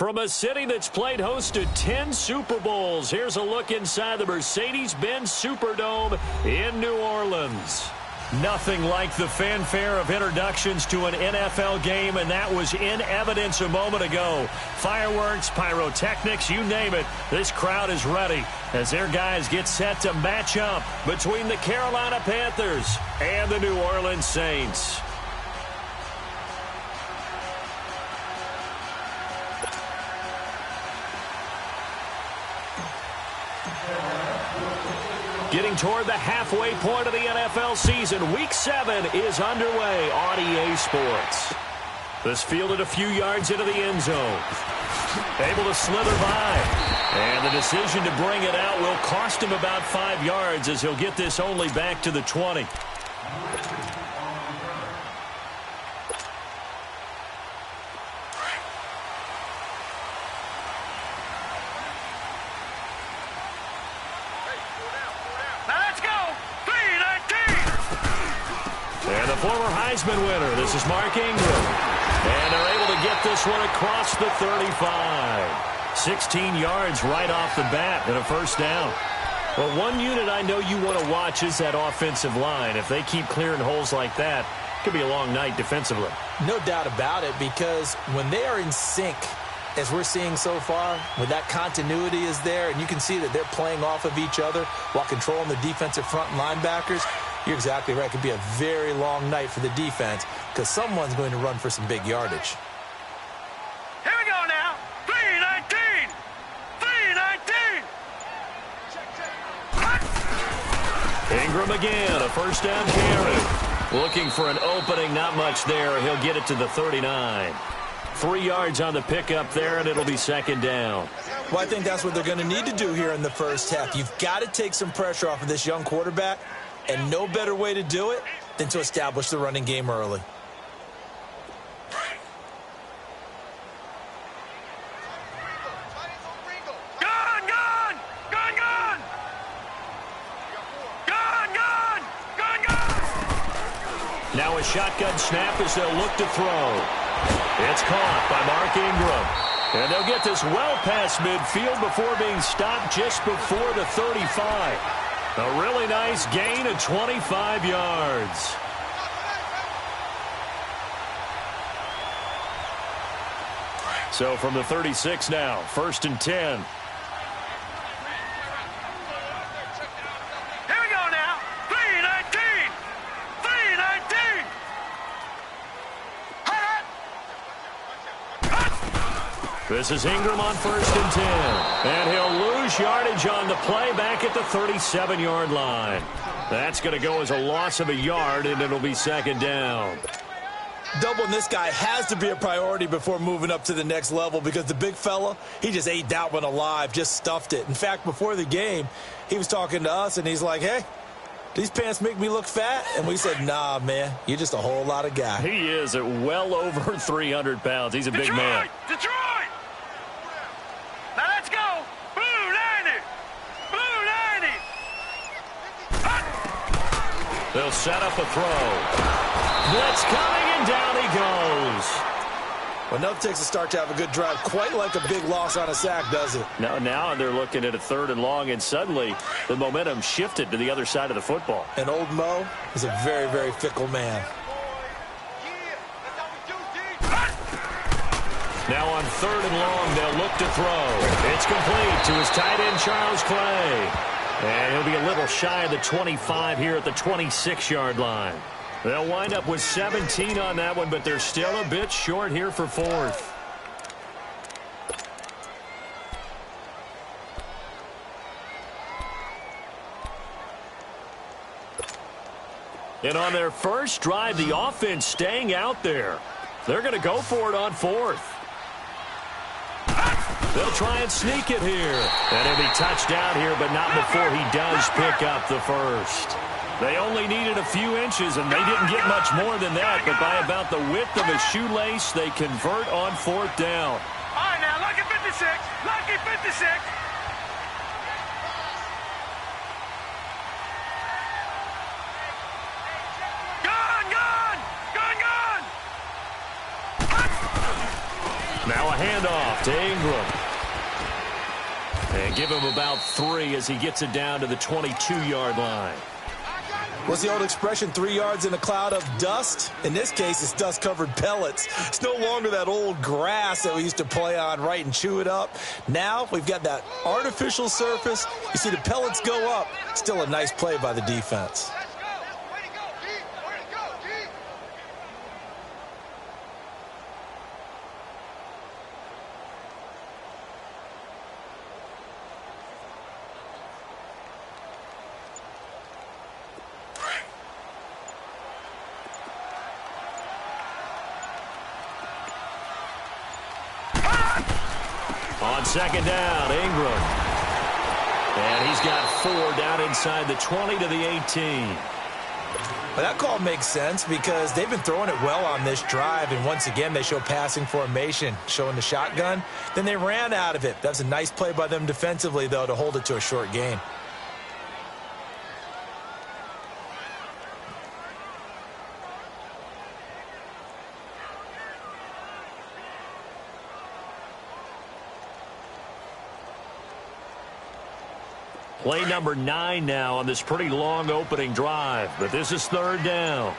From a city that's played host to 10 Super Bowls, here's a look inside the Mercedes-Benz Superdome in New Orleans. Nothing like the fanfare of introductions to an NFL game, and that was in evidence a moment ago. Fireworks, pyrotechnics, you name it. This crowd is ready as their guys get set to match up between the Carolina Panthers and the New Orleans Saints. Getting toward the halfway point of the NFL season, Week 7 is underway on EA Sports. This fielded a few yards into the end zone. Able to slither by. And the decision to bring it out will cost him about 5 yards as he'll get this only back to the 20. Former Heisman winner. This is Mark Ingram. And they're able to get this one across the 35. 16 yards right off the bat and a first down. Well, one unit I know you want to watch is that offensive line. If they keep clearing holes like that, it could be a long night defensively. No doubt about it, because when they are in sync, as we're seeing so far, when that continuity is there and you can see that they're playing off of each other while controlling the defensive front and linebackers, you're exactly right. It could be a very long night for the defense because someone's going to run for some big yardage. Here we go now. 3-19. 3-19. Ingram again, a first down carry. Looking for an opening, not much there. He'll get it to the 39. 3 yards on the pickup there, and it'll be second down. Well, I think that's what they're going to need to do here in the first half. You've got to take some pressure off of this young quarterback. And no better way to do it than to establish the running game early. Gone, gone! Gone, gone! Gone, gone! Gone, gone! Now a shotgun snap as they'll look to throw. It's caught by Mark Ingram. And they'll get this well past midfield before being stopped just before the 35. A really nice gain of 25 yards. So from the 36 now, 1st and 10. Here we go now. 3-19. 3-19. This is Ingram on 1st and 10. And he'll lose yardage on the play back at the 37-yard line. That's going to go as a loss of a yard, and it'll be second down. Doubling this guy has to be a priority before moving up to the next level because the big fella, he just ate that one alive, just stuffed it. In fact, before the game, he was talking to us, and he's like, hey, these pants make me look fat? And we said, nah, man, you're just a whole lot of guy. He is at well over 300 pounds. He's a big man. Detroit! Now let's go! Blue 90! Blue 90! They'll set up a throw. Blitz coming, and down he goes. Well, enough takes a start to have a good drive. Quite like a big loss on a sack, does it? Now they're looking at a 3rd and long, and suddenly the momentum shifted to the other side of the football. And old Mo is a very, very fickle man. Now on 3rd and long, they'll look to throw. It's complete to his tight end, Charles Clay. And he'll be a little shy of the 25 here at the 26-yard line. They'll wind up with 17 on that one, but they're still a bit short here for 4th. And on their first drive, the offense staying out there. They're going to go for it on 4th. They'll try and sneak it here. And he'll be touched out here, but not before he does pick up the first. They only needed a few inches, and they didn't get much more than that. But by about the width of a shoelace, they convert on 4th down. All right, now, lucky 56. Lucky 56. Gone, gone. Gone, gone. Now a handoff to Ingram. And give him about 3 as he gets it down to the 22-yard line. What's the old expression, 3 yards in a cloud of dust? In this case, it's dust-covered pellets. It's no longer that old grass that we used to play on, right, and chew it up. Now we've got that artificial surface. You see the pellets go up. Still a nice play by the defense. On second down, Ingram. And he's got 4 down inside the 20 to the 18. Well, that call makes sense because they've been throwing it well on this drive, and once again they show passing formation, showing the shotgun. Then they ran out of it. That's a nice play by them defensively, though, to hold it to a short gain. Play number 9 now on this pretty long opening drive, but this is 3rd down.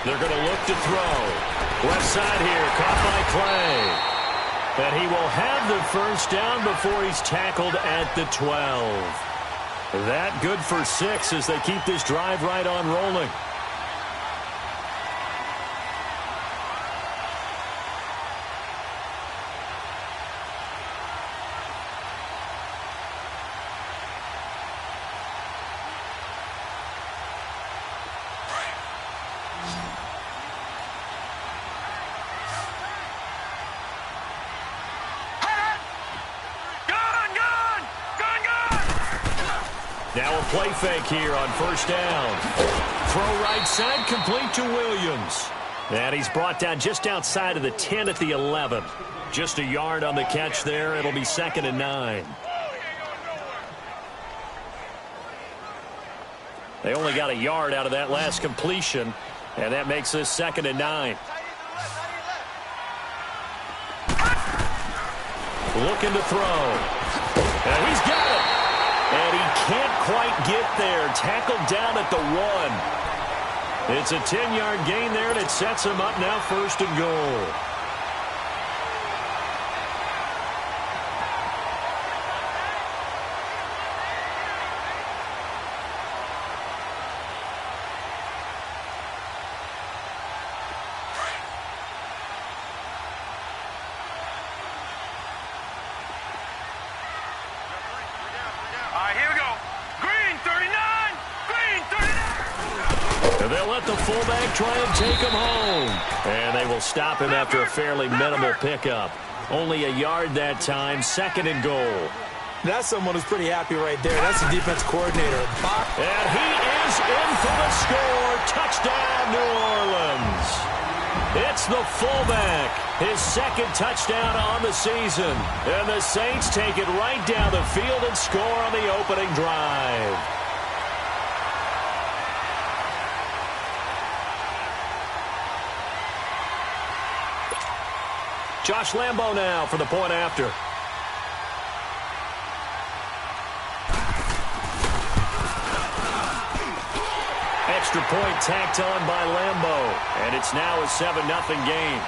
They're going to look to throw. Left side here, caught by Clay. And he will have the first down before he's tackled at the 12. That good for 6 as they keep this drive right on rolling. Now a play fake here on first down. Throw right side, complete to Williams. And he's brought down just outside of the 10 at the 11. Just a yard on the catch there. It'll be 2nd and 9. They only got a yard out of that last completion, and that makes this 2nd and 9. Looking to throw. And he's got it. And he can't quite get there. Tackled down at the 1. It's a 10-yard gain there, and it sets him up now 1st and goal. They'll let the fullback try and take him home. And they will stop him after a fairly minimal pickup. Only a yard that time, 2nd and goal. That's someone who's pretty happy right there. That's the defense coordinator. And he is in for the score. Touchdown, New Orleans. It's the fullback. His 2nd touchdown on the season. And the Saints take it right down the field and score on the opening drive. Josh Lambo now for the point after. Extra point tacked on by Lambo. And it's now a 7-0 game.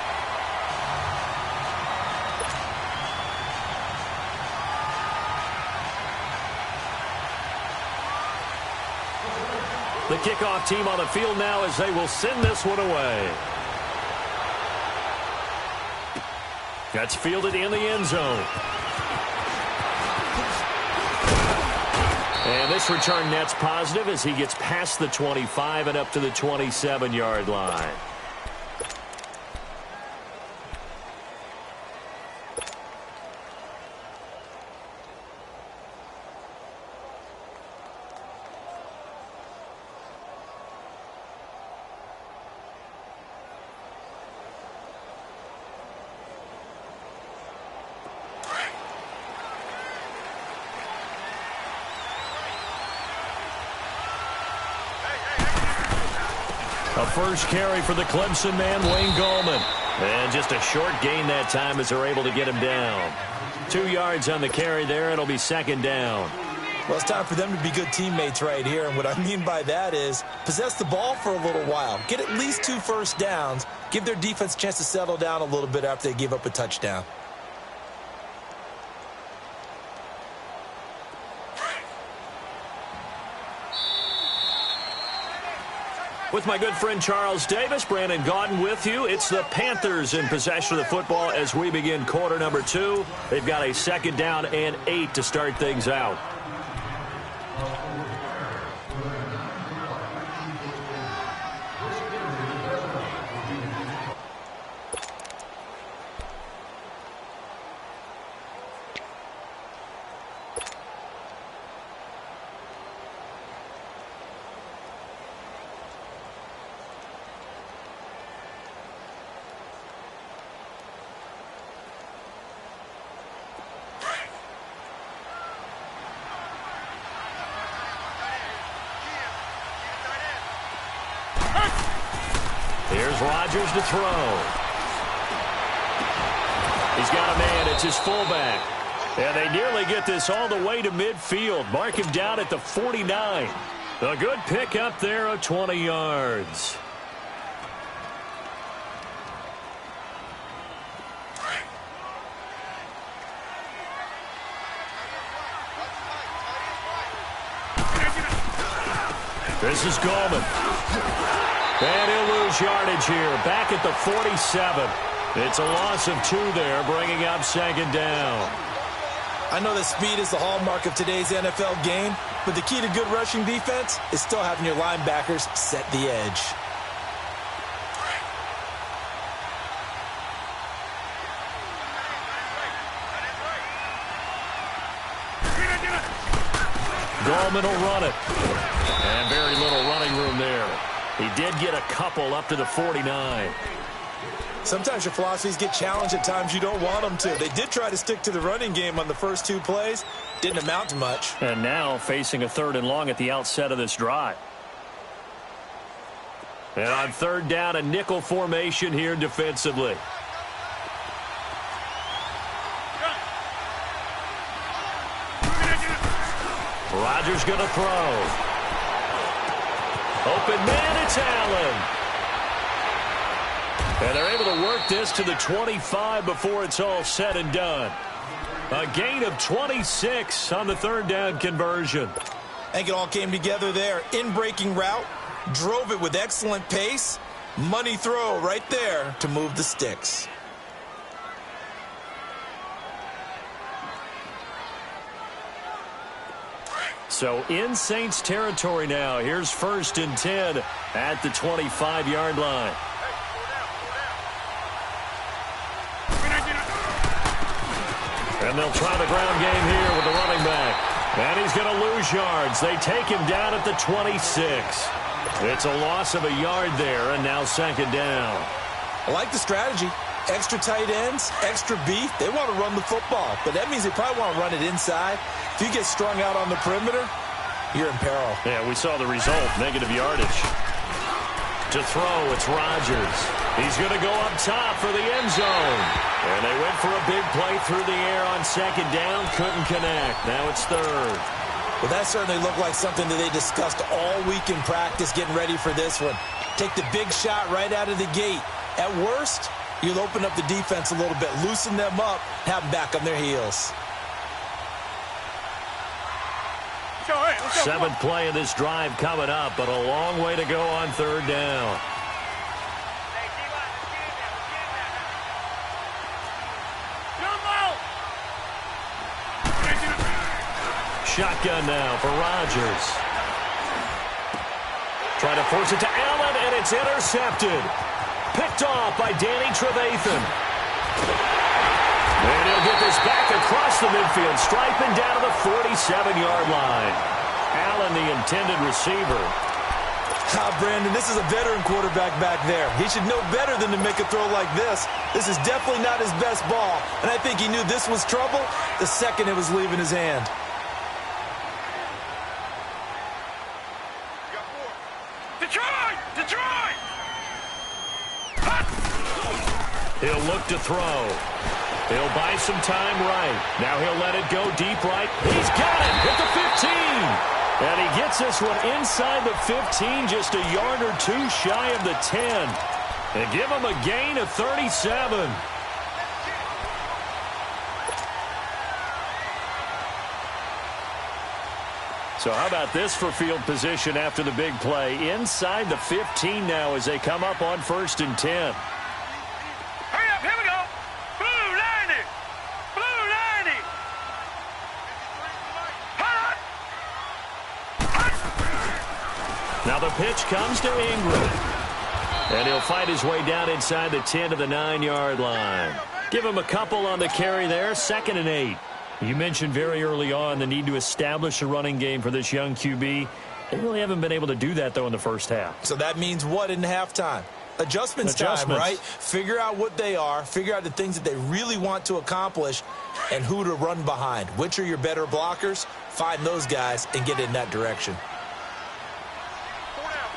The kickoff team on the field now as they will send this one away. That's fielded in the end zone. And this return net's positive as he gets past the 25 and up to the 27-yard line. A first carry for the Clemson man, Wayne Gallman. And just a short gain that time as they're able to get him down. 2 yards on the carry there. It'll be second down. Well, it's time for them to be good teammates right here. And what I mean by that is possess the ball for a little while. Get at least 2 first downs. Give their defense a chance to settle down a little bit after they give up a touchdown. With my good friend Charles Davis, Brandon Gaudin with you. It's the Panthers in possession of the football as we begin quarter number 2. They've got a second down and 8 to start things out. Here's Rodgers to throw. He's got a man. It's his fullback. And they nearly get this all the way to midfield. Mark him down at the 49. A good pick up there of 20 yards. This is Gallman. And he'll lose yardage here. Back at the 47. It's a loss of 2 there, bringing up second down. I know that speed is the hallmark of today's NFL game, but the key to good rushing defense is still having your linebackers set the edge. Gallman will run it. And very little running room there. He did get a couple up to the 49. Sometimes your philosophies get challenged at times you don't want them to. They did try to stick to the running game on the first 2 plays. Didn't amount to much. And now facing a 3rd and long at the outset of this drive. And on 3rd down, a nickel formation here defensively. Rodgers going to throw. Open man, it's Allen. And they're able to work this to the 25 before it's all said and done. A gain of 26 on the 3rd down conversion. I think it all came together there. In-breaking route, drove it with excellent pace. Money throw right there to move the sticks. So in Saints territory now. Here's 1st and 10 at the 25-yard line. And they'll try the ground game here with the running back. And he's going to lose yards. They take him down at the 26. It's a loss of a yard there, and now second down. I like the strategy. Extra tight ends, extra beef. They want to run the football, but that means they probably want to run it inside. If you get strung out on the perimeter, you're in peril. Yeah, we saw the result, negative yardage. To throw, it's Rodgers. He's going to go up top for the end zone. And they went for a big play through the air on second down. Couldn't connect. Now it's 3rd. Well, that certainly looked like something that they discussed all week in practice, getting ready for this one. Take the big shot right out of the gate. At worst, you'll open up the defense a little bit, loosen them up, have them back on their heels. 7th play of this drive coming up, but a long way to go on 3rd down. Shotgun now for Rodgers. Trying to force it to Allen, and it's intercepted. Picked off by Danny Trevathan. And he'll get this back across the midfield, striping down to the 47-yard line. Allen, the intended receiver. Brandon, this is a veteran quarterback back there. He should know better than to make a throw like this. This is definitely not his best ball, and I think he knew this was trouble the second it was leaving his hand. Detroit! Detroit! He'll look to throw. He'll buy some time right. Now he'll let it go deep right. He's got it at the 15. And he gets this one inside the 15, just a yard or two shy of the 10. And give him a gain of 37. So how about this for field position after the big play? Inside the 15 now as they come up on 1st and 10. Hurry up, here we go. Blue 90. Blue 90. Hut. Now the pitch comes to Ingram. And he'll fight his way down inside the 10 to the 9-yard line. Give him a couple on the carry there, 2nd and 8. You mentioned very early on the need to establish a running game for this young QB. They really haven't been able to do that, though, in the first half. So that means what in halftime? Adjustments time, right? Figure out what they are, figure out the things that they really want to accomplish, and who to run behind. Which are your better blockers? Find those guys and get in that direction.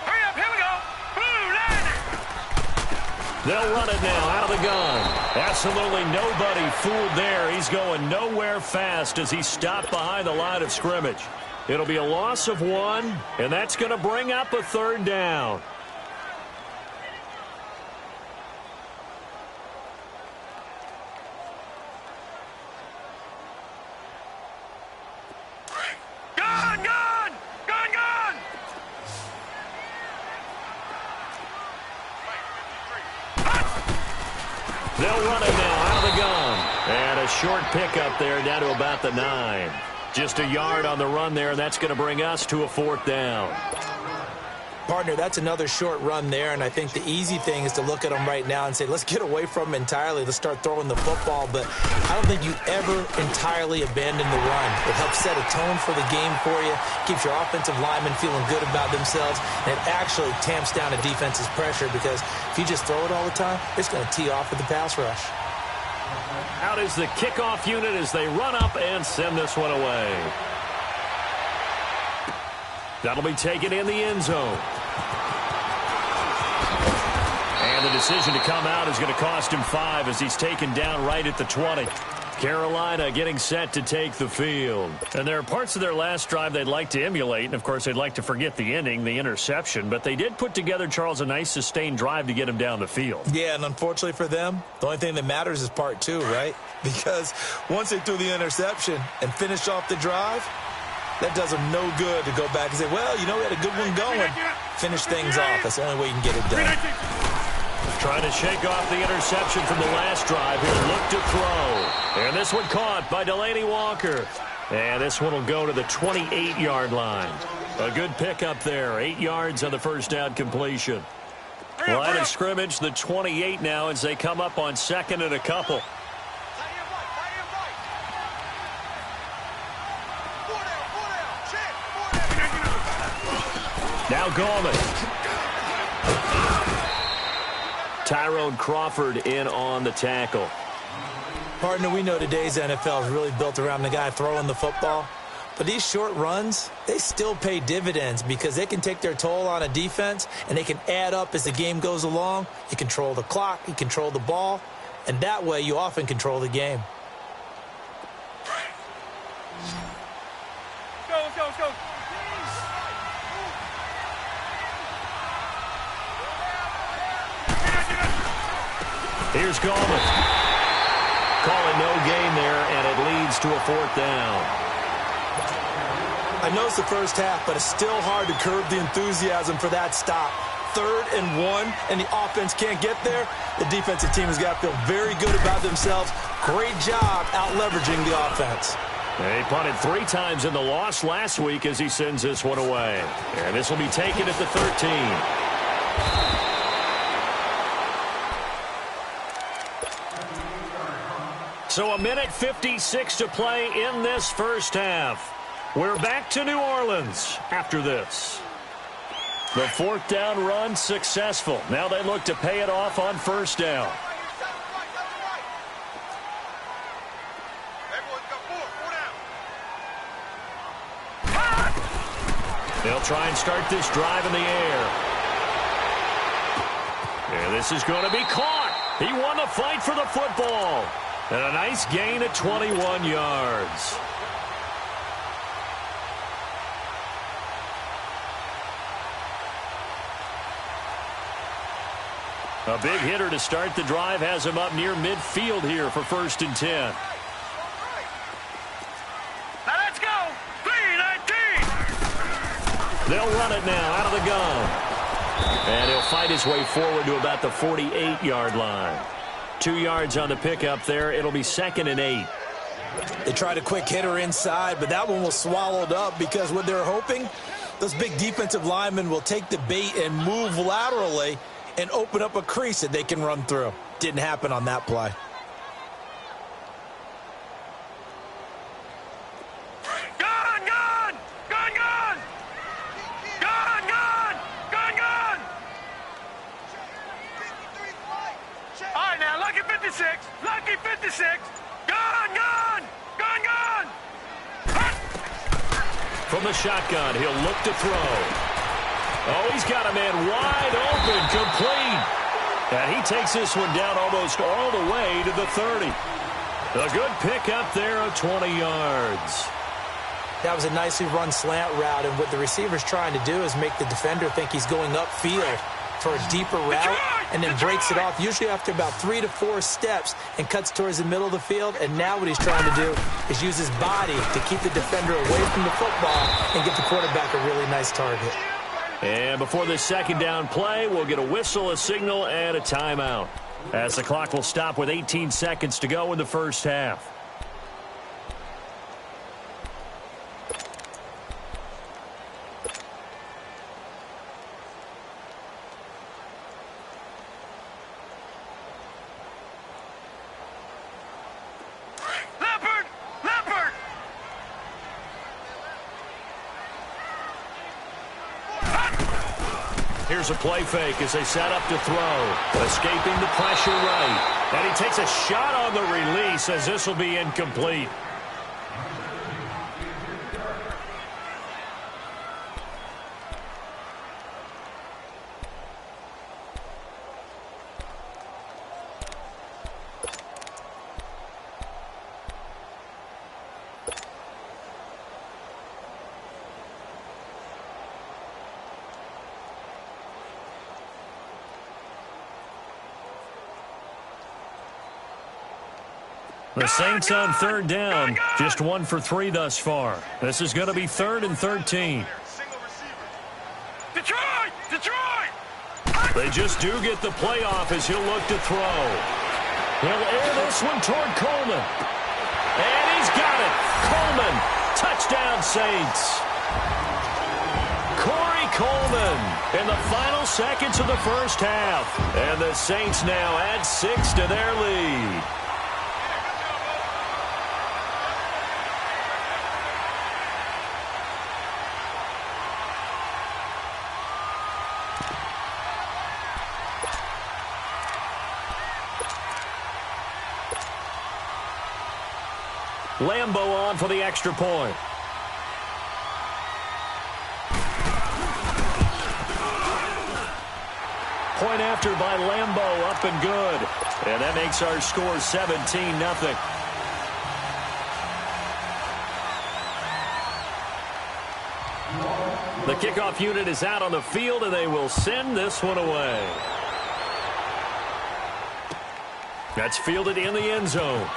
Hurry up, here we go. Blue 90. They'll run it now out of the gun. Absolutely nobody fooled there. He's going nowhere fast as he stopped behind the line of scrimmage. It'll be a loss of 1, and that's going to bring up a 3rd down. Gun, gun. Gun, gun. They'll run it now out of the gun. And a short pickup there down to about the 9. Just a yard on the run there, and that's going to bring us to a 4th down. Partner, that's another short run there, and I think the easy thing is to look at them right now and say, let's get away from them entirely. Let's start throwing the football, but I don't think you ever entirely abandon the run. It helps set a tone for the game for you, keeps your offensive linemen feeling good about themselves, and it actually tamps down a defense's pressure because if you just throw it all the time, it's going to tee off with the pass rush. Out is the kickoff unit as they run up and send this one away. That'll be taken in the end zone. And the decision to come out is going to cost him 5 as he's taken down right at the 20. Carolina getting set to take the field. And there are parts of their last drive they'd like to emulate. And, of course, they'd like to forget the ending, the interception. But they did put together, Charles, a nice sustained drive to get him down the field. Yeah, and unfortunately for them, the only thing that matters is part 2, right? Because once they threw the interception and finished off the drive, that does them no good to go back and say, well, you know, we had a good one going. Finish things off. That's the only way you can get it done. Trying to shake off the interception from the last drive. He'll look to throw. And this one caught by Delaney Walker. And this one will go to the 28-yard line. A good pickup there. 8 yards on the first down completion. Line of scrimmage, the 28 now as they come up on 2nd and a couple. Now Gallman. Tyrone Crawford in on the tackle. Partner, we know today's NFL is really built around the guy throwing the football. But these short runs, they still pay dividends because they can take their toll on a defense and they can add up as the game goes along. You control the clock, you control the ball, and that way you often control the game. Let's go, let's go. Here's Gallman. Calling no gain there, and it leads to a 4th down. I know it's the first half, but it's still hard to curb the enthusiasm for that stop. 3rd and 1, and the offense can't get there. The defensive team has got to feel very good about themselves. Great job out-leveraging the offense. He punted 3 times in the loss last week as he sends this one away. And this will be taken at the 13. So 1:56 to play in this first half. We're back to New Orleans after this. The 4th down run successful. Now they look to pay it off on 1st down. They'll try and start this drive in the air. And this is going to be caught. He won the fight for the football. And a nice gain at 21 yards. A big hitter to start the drive has him up near midfield here for 1st and 10. Now let's go. 3-19. They'll run it now out of the gun. And he'll fight his way forward to about the 48-yard line. 2 yards on the pickup there. It'll be 2nd and 8. They tried a quick hitter inside, but that one was swallowed up because what they're hoping, those big defensive linemen will take the bait and move laterally and open up a crease that they can run through. Didn't happen on that play. Gun, gun! Gun, gun! Gun, gun! Gun, gun! All right, now, lucky 56. Lucky 56. Gun, gun! Gun, gun! From the shotgun, he'll look to throw. Oh, he's got a man wide open, complete. And he takes this one down almost all the way to the 30. A good pickup there of 20 yards. That was a nicely run slant route, and what the receiver's trying to do is make the defender think he's going upfield for a deeper route, and then breaks it off, usually after about 3 to 4 steps, and cuts towards the middle of the field. And now what he's trying to do is use his body to keep the defender away from the football and give the quarterback a really nice target. And before this 2nd down play, we'll get a whistle, a signal, and a timeout, as the clock will stop with 18 seconds to go in the first half. Here's a play fake as they set up to throw. Escaping the pressure right. And he takes a shot on the release as this will be incomplete. The Saints on 3rd down, just 1 for 3 thus far. This is going to be 3rd and 13. Detroit! Detroit! They just do get the playoff as he'll look to throw. He'll air this one toward Coleman. And he's got it. Coleman, touchdown Saints. Corey Coleman in the final seconds of the first half. And the Saints now add 6 to their lead. Lambo on for the extra point. Point after by Lambo, up and good. And that makes our score 17-0. The kickoff unit is out on the field, and they will send this one away. That's fielded in the end zone.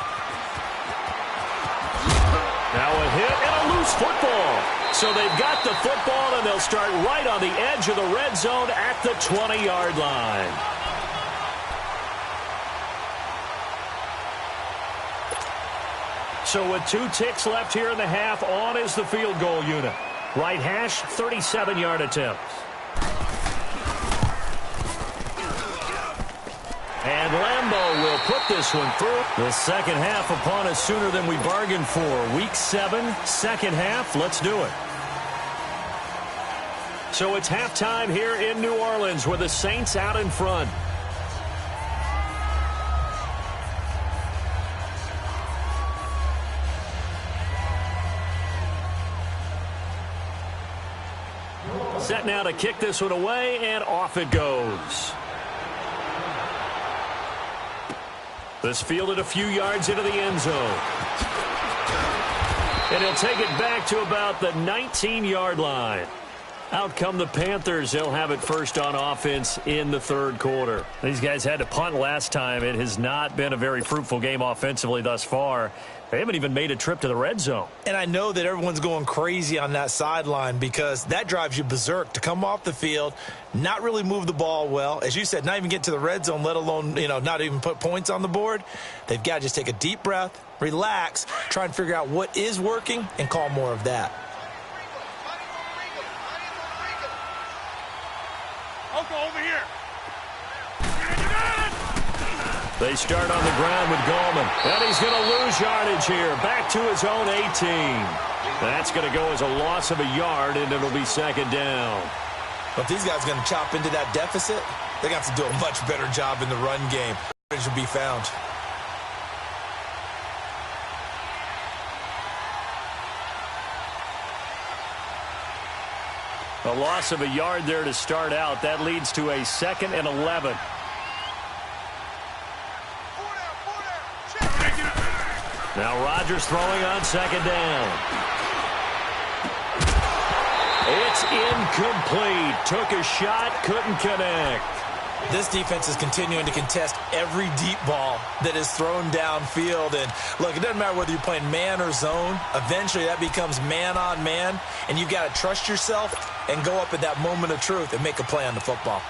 Now a hit and a loose football. So they've got the football, and they'll start right on the edge of the red zone at the 20-yard line. So with 2 ticks left here in the half, on is the field goal unit. Right hash, 37-yard attempt. And Lambo will put this one through. The second half upon us sooner than we bargained for. Week 7, second half. Let's do it. So it's halftime here in New Orleans with the Saints out in front. Set now to kick this one away, and off it goes. This fielded a few yards into the end zone. And he'll take it back to about the 19-yard line. Out come the Panthers. They'll have it first on offense in the third quarter. These guys had to punt last time. It has not been a very fruitful game offensively thus far. They haven't even made a trip to the red zone. And I know that everyone's going crazy on that sideline because that drives you berserk to come off the field, not really move the ball well. As you said, not even get to the red zone, let alone, not even put points on the board. They've got to just take a deep breath, relax, try and figure out what is working, and call more of that. Over here. They start on the ground with Gallman. And he's going to lose yardage here. Back to his own 18. That's going to go as a loss of a yard, and it'll be second down. But if these guys are going to chop into that deficit, they're going to have to do a much better job in the run game. It should be found. A loss of a yard there to start out. That leads to a 2nd and 11. Now Rodgers throwing on second down. It's incomplete. Took a shot, couldn't connect. This defense is continuing to contest every deep ball that is thrown downfield. And, look, it doesn't matter whether you're playing man or zone. Eventually that becomes man on man, and you've got to trust yourself and go up at that moment of truth and make a play on the football.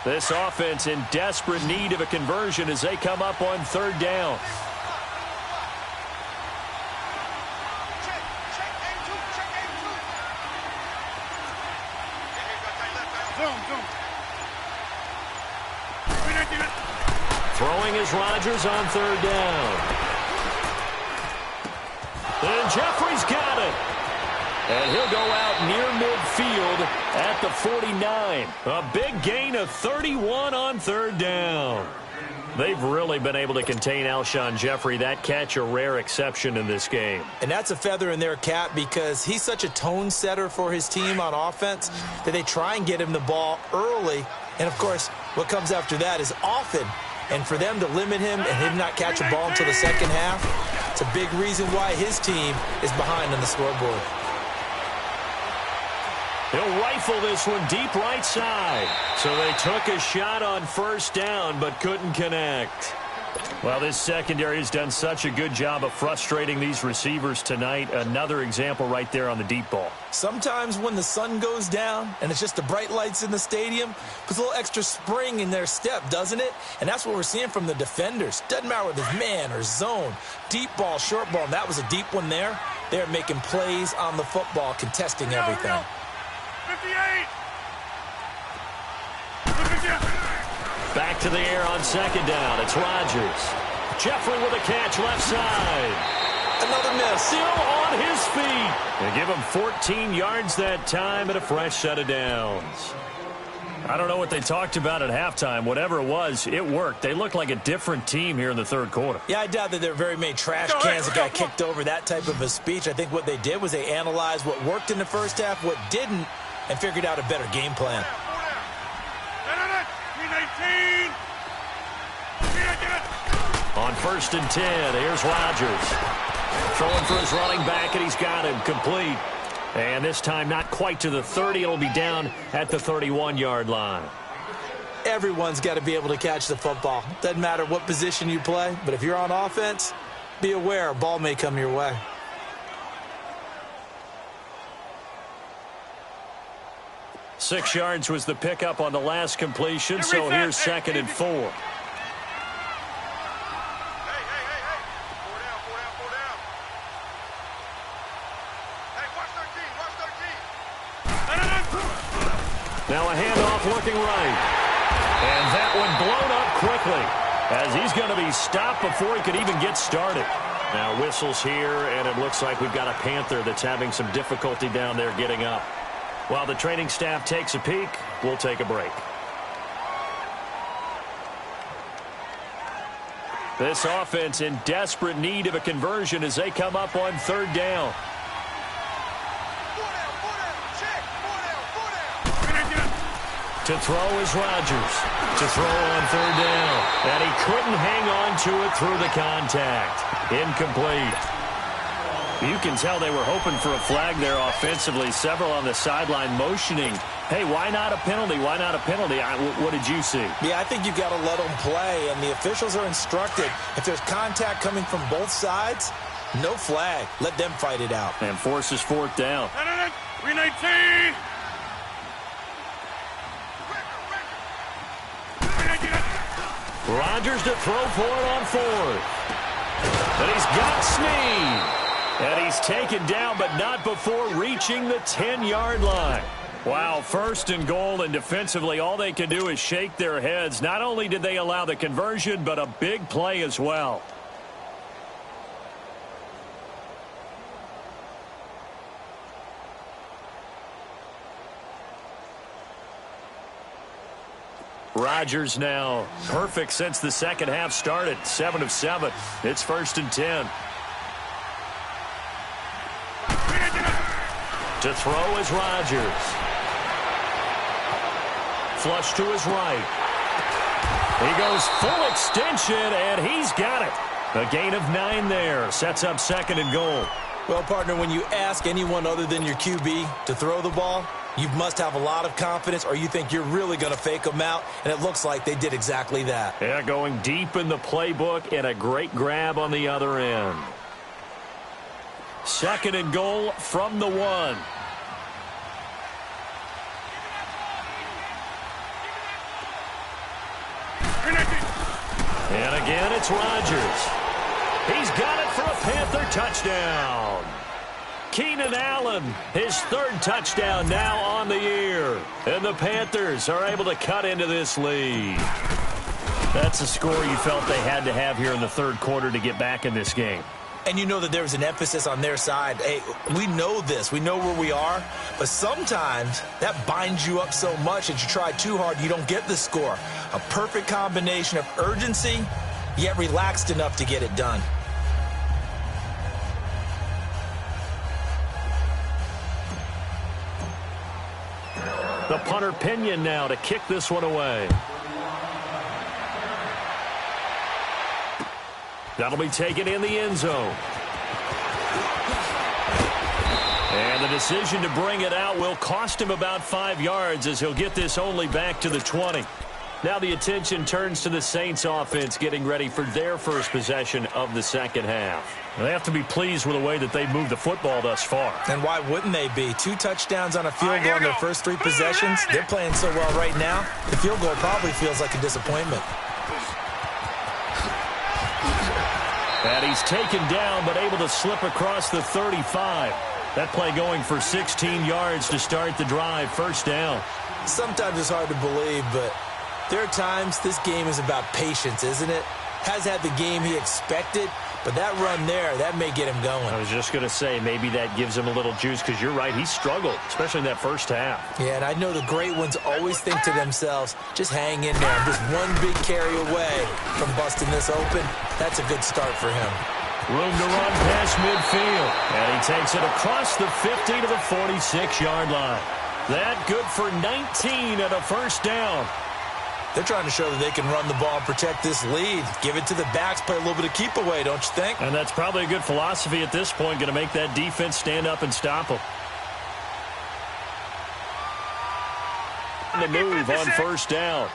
This offense in desperate need of a conversion as they come up on third down. Throwing is Rodgers on third down. And Jeffrey's got it. And he'll go out near midfield at the 49. A big gain of 31 on third down. They've really been able to contain Alshon Jeffrey. That catch a rare exception in this game. And that's a feather in their cap because he's such a tone setter for his team on offense that they try and get him the ball early. And, of course, what comes after that is often. And for them to limit him and him not catch a ball until the second half, it's a big reason why his team is behind on the scoreboard. He'll rifle this one deep right side. So they took a shot on first down but couldn't connect. Well, this secondary has done such a good job of frustrating these receivers tonight. Another example right there on the deep ball. Sometimes when the sun goes down and it's just the bright lights in the stadium, puts a little extra spring in their step, doesn't it? And that's what we're seeing from the defenders. Doesn't matter whether it's man or zone, deep ball, short ball, and that was a deep one there. They're making plays on the football, contesting everything. 58. Back to the air on second down. It's Rodgers. Jeffrey with a catch left side. Another miss. Still on his feet. They give him 14 yards that time and a fresh set of downs. I don't know what they talked about at halftime. Whatever it was, it worked. They look like a different team here in the third quarter. Yeah, I doubt that there are very many trash cans that got kicked over, that type of a speech. I think what they did was they analyzed what worked in the first half, what didn't, and figured out a better game plan. On 1st and 10, here's Rodgers. Throwing for his running back, and he's got him complete. And this time not quite to the 30. It'll be down at the 31-yard line. Everyone's got to be able to catch the football. Doesn't matter what position you play, but if you're on offense, be aware a ball may come your way. Six yards was the pickup on the last completion, so here's 2nd and 4. Now a handoff looking right. And that one blown up quickly as he's going to be stopped before he could even get started. Now whistles here, and it looks like we've got a Panther that's having some difficulty down there getting up. While the training staff takes a peek, we'll take a break. This offense in desperate need of a conversion as they come up on third down. To throw is Rodgers. To throw on third down. And he couldn't hang on to it through the contact. Incomplete. You can tell they were hoping for a flag there offensively. Several on the sideline motioning. Hey, why not a penalty? Why not a penalty? What did you see? Yeah, I think you've got to let them play, and the officials are instructed. If there's contact coming from both sides, no flag. Let them fight it out. And forces fourth down. 319. Rodgers to throw for it on fourth. And he's got Snead. And he's taken down, but not before reaching the 10-yard line. Wow, first and goal, and defensively all they can do is shake their heads. Not only did they allow the conversion, but a big play as well. Rodgers now perfect since the second half started. 7 of 7. It's 1st and 10. To throw is Rodgers. Flush to his right. He goes full extension, and he's got it. A gain of 9 there. Sets up 2nd and goal. Well, partner, when you ask anyone other than your QB to throw the ball, you must have a lot of confidence, or you think you're really going to fake them out, and it looks like they did exactly that. Yeah, going deep in the playbook, and a great grab on the other end. 2nd and goal from the 1. And again, it's Rodgers. He's got it for a Panther touchdown. Keenan Allen, his 3rd touchdown now on the year. And the Panthers are able to cut into this lead. That's a score you felt they had to have here in the 3rd quarter to get back in this game. And you know that there was an emphasis on their side. Hey, we know this. We know where we are. But sometimes that binds you up so much that you try too hard, you don't get the score. A perfect combination of urgency, yet relaxed enough to get it done. The punter Pinion now to kick this one away. That'll be taken in the end zone. And the decision to bring it out will cost him about 5 yards as he'll get this only back to the 20. Now the attention turns to the Saints offense getting ready for their first possession of the second half. They have to be pleased with the way that they've moved the football thus far. And why wouldn't they be? 2 touchdowns on a field goal in their first 3 possessions. They're playing so well right now, the field goal probably feels like a disappointment. And he's taken down but able to slip across the 35. That play going for 16 yards to start the drive. 1st down. Sometimes it's hard to believe, but there are times this game is about patience, isn't it? Has had the game he expected, but that run there, that may get him going. I was just going to say, maybe that gives him a little juice, because you're right, he struggled, especially in that first half. Yeah, and I know the great ones always think to themselves, just hang in there. I'm just one big carry away from busting this open. That's a good start for him. Room to run past midfield, and he takes it across the 50 to the 46-yard line. That good for 19 and a 1st down. They're trying to show that they can run the ball and protect this lead. Give it to the backs, play a little bit of keep away, don't you think? And that's probably a good philosophy at this point, going to make that defense stand up and stop them. The move on 1st down.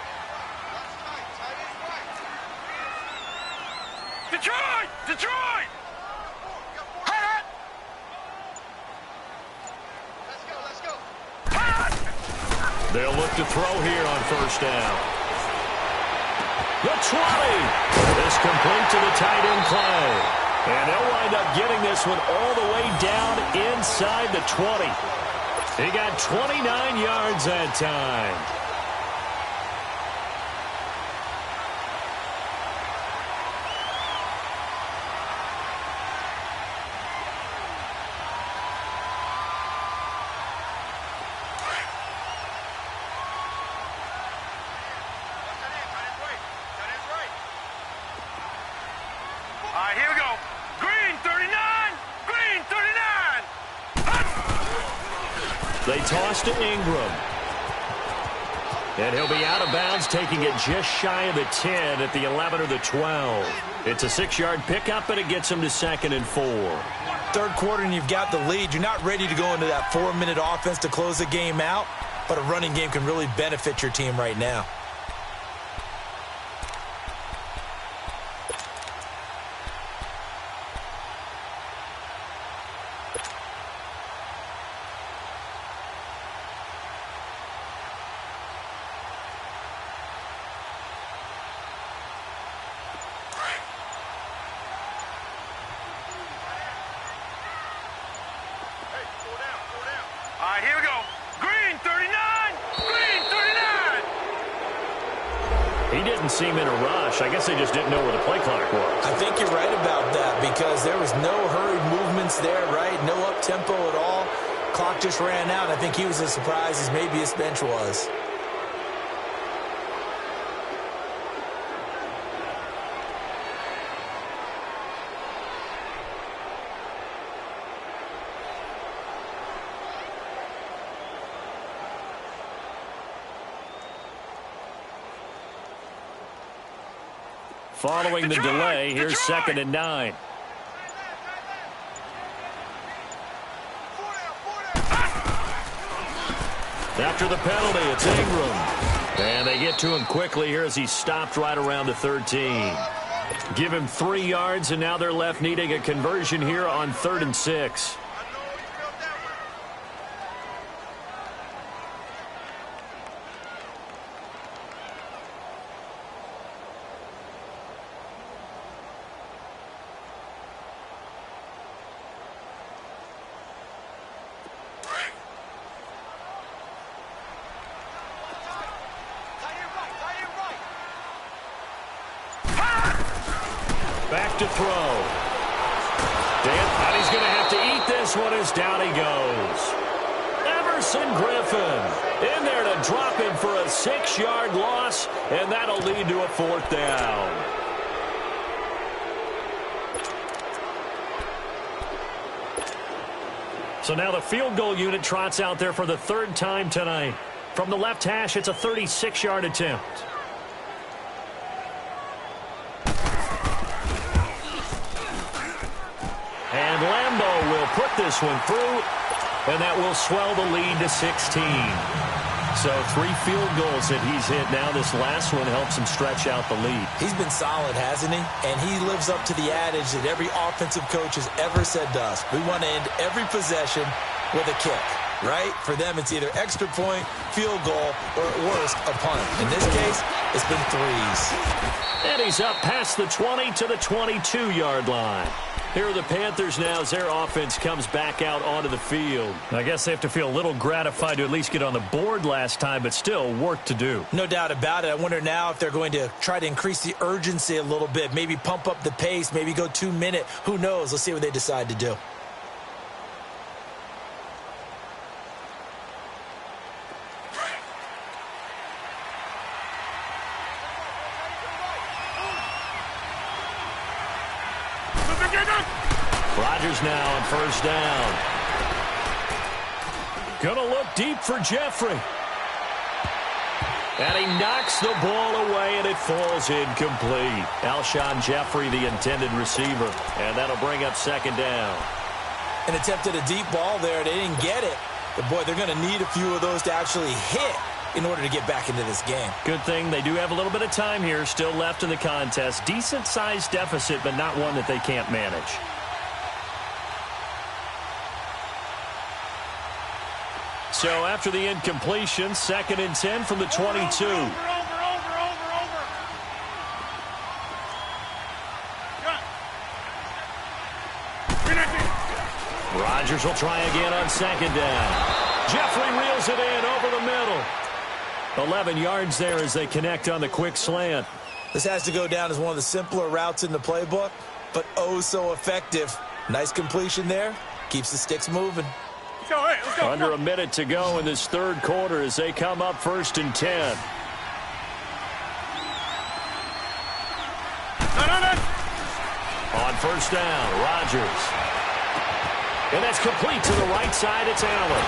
Detroit! Detroit! Let's go. They'll look to throw here on 1st down. The 20 is complete to the tight end Clay. And they'll wind up getting this one all the way down inside the 20. He got 29 yards that time. toss to Ingram. And he'll be out of bounds, taking it just shy of the 10 at the 11 or the 12. It's a 6-yard pickup, and it gets him to 2nd and 4. Third quarter, and you've got the lead. You're not ready to go into that 4-minute offense to close the game out, but a running game can really benefit your team right now. Here we go. Green 39. Green 39. He didn't seem in a rush. I guess they just didn't know where the play clock was. I think you're right about that because there was no hurried movements there, right? No up-tempo at all. Clock just ran out. I think he was as surprised as maybe his bench was. Following the delay, here's 2nd and 9. After the penalty, it's Ingram. And they get to him quickly here as he stopped right around the 13. Give him 3 yards, and now they're left needing a conversion here on 3rd and 6. Back to throw. And he's going to have to eat this one as down he goes. Everson Griffin in there to drop him for a 6-yard loss, and that'll lead to a 4th down. So now the field goal unit trots out there for the 3rd time tonight. From the left hash, it's a 36-yard attempt. And Lambeau will put this one through, and that will swell the lead to 16. So 3 field goals that he's hit now. This last one helps him stretch out the lead. He's been solid, hasn't he? And he lives up to the adage that every offensive coach has ever said to us. We want to end every possession with a kick, right? For them, it's either extra point, field goal, or at worst, a punt. In this case, it's been 3s. And he's up past the 20 to the 22-yard line. Here are the Panthers now as their offense comes back out onto the field. I guess they have to feel a little gratified to at least get on the board last time, but still work to do. No doubt about it. I wonder now if they're going to try to increase the urgency a little bit, maybe pump up the pace, maybe go 2-minute. Who knows? Let's see what they decide to do. Rodgers now on 1st down. Gonna look deep for Jeffrey. And he knocks the ball away, and it falls incomplete. Alshon Jeffrey, the intended receiver. And that'll bring up 2nd down. An attempt at a deep ball there. They didn't get it. But, boy, they're going to need a few of those to actually hit in order to get back into this game. Good thing they do have a little bit of time here still left in the contest. Decent-sized deficit, but not one that they can't manage. So after the incompletion, 2nd and 10 from the 22. Rodgers will try again on 2nd down. Jeffrey reels it in over the middle. 11 yards there as they connect on the quick slant. This has to go down as one of the simpler routes in the playbook, but oh so effective. Nice completion there. Keeps the sticks moving. Let's go. Under a minute to go in this 3rd quarter as they come up 1st and 10. On 1st down, Rodgers. And that's complete to the right side. It's Allen.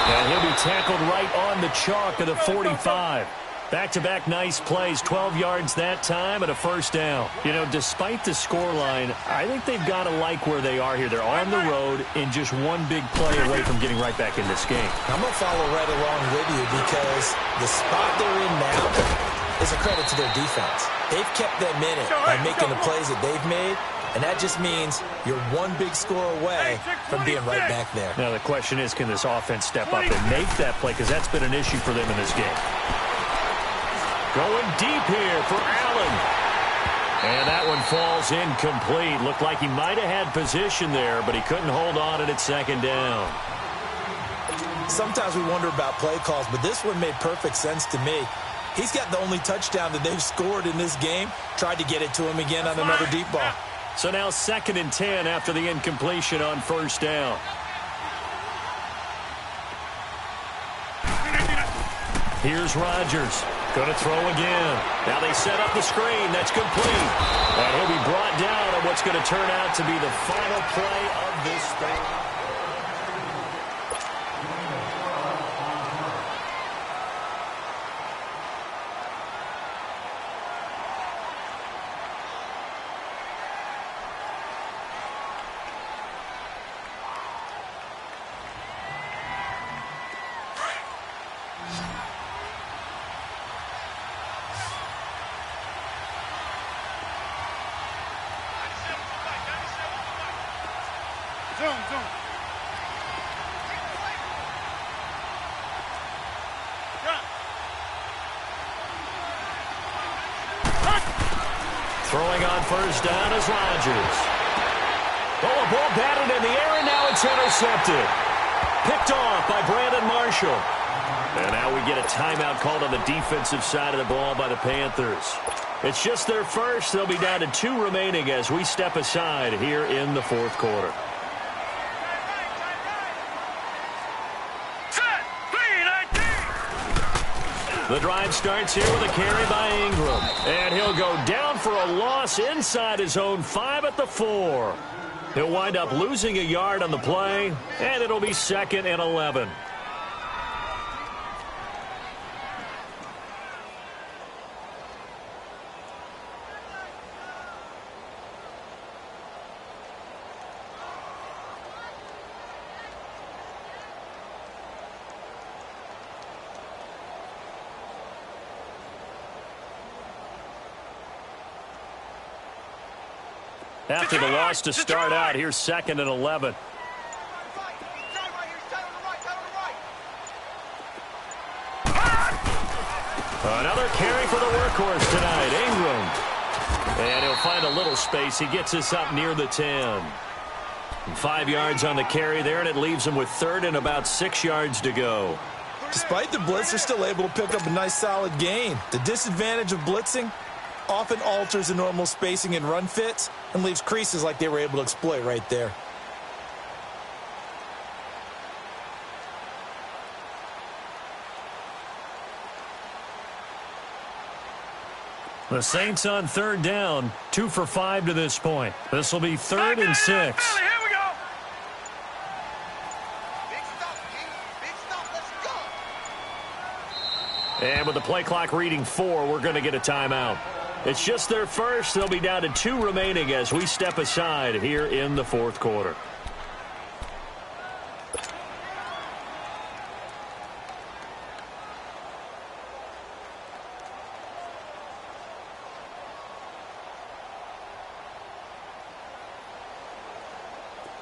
And he'll be tackled right on the chalk of the 45. Back-to-back nice plays, 12 yards that time and a first down. You know, despite the scoreline, I think they've got to like where they are here. They're on the road and just one big play away from getting right back in this game. I'm going to follow right along with you because the spot they're in now is a credit to their defense. They've kept them in it by making the plays that they've made, and that just means you're one big score away from being right back there. Now the question is, can this offense step up and make that play? Because that's been an issue for them in this game. Going deep here for Allen. And that one falls incomplete. Looked like he might have had position there, but he couldn't hold on at second down. Sometimes we wonder about play calls, but this one made perfect sense to me. He's got the only touchdown that they've scored in this game. Tried to get it to him again on another deep ball. So now 2nd and 10 after the incompletion on first down. Here's Rodgers. Going to throw again. Now they set up the screen. That's complete. And he'll be brought down on what's going to turn out to be the final play of this thing. Throwing on first down is Rodgers. Oh, a ball batted in the air, and now it's intercepted. Picked off by Brandon Marshall. And now we get a timeout called on the defensive side of the ball by the Panthers. It's just their first. They'll be down to 2 remaining as we step aside here in the 4th quarter. The drive starts here with a carry by Ingram. And he'll go down for a loss inside his own 5 at the 4. He'll wind up losing a yard on the play, and it'll be 2nd and 11. After the loss to start out, here's 2nd and 11. Another carry for the workhorse tonight, Ingram. And he'll find a little space. He gets us up near the 10. 5 yards on the carry there, and it leaves him with 3rd and about 6 yards to go. Despite the blitz, they're still able to pick up a nice solid gain. The disadvantage of blitzing often alters the normal spacing and run fits and leaves creases like they were able to exploit right there. The Saints on 3rd down, 2 for 5 to this point. This will be 3rd and 6. Here we go. And with the play clock reading 4, we're going to get a timeout. It's just their first. They'll be down to 2 remaining as we step aside here in the 4th quarter.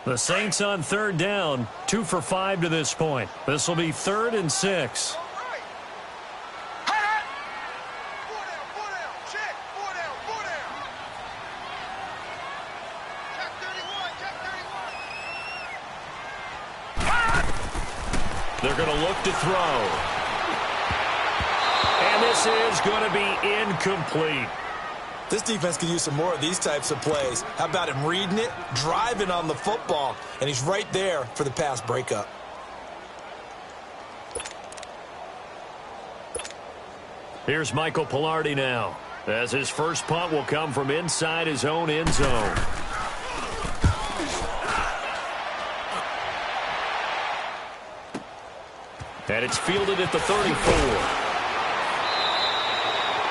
The Saints on 3rd down, 2 for 5 to this point. This will be 3rd and 6. They're going to look to throw. And this is going to be incomplete. This defense could use some more of these types of plays. How about him reading it, driving on the football, and he's right there for the pass breakup. Here's Michael Pilardi now, as his first punt will come from inside his own end zone. And it's fielded at the 34.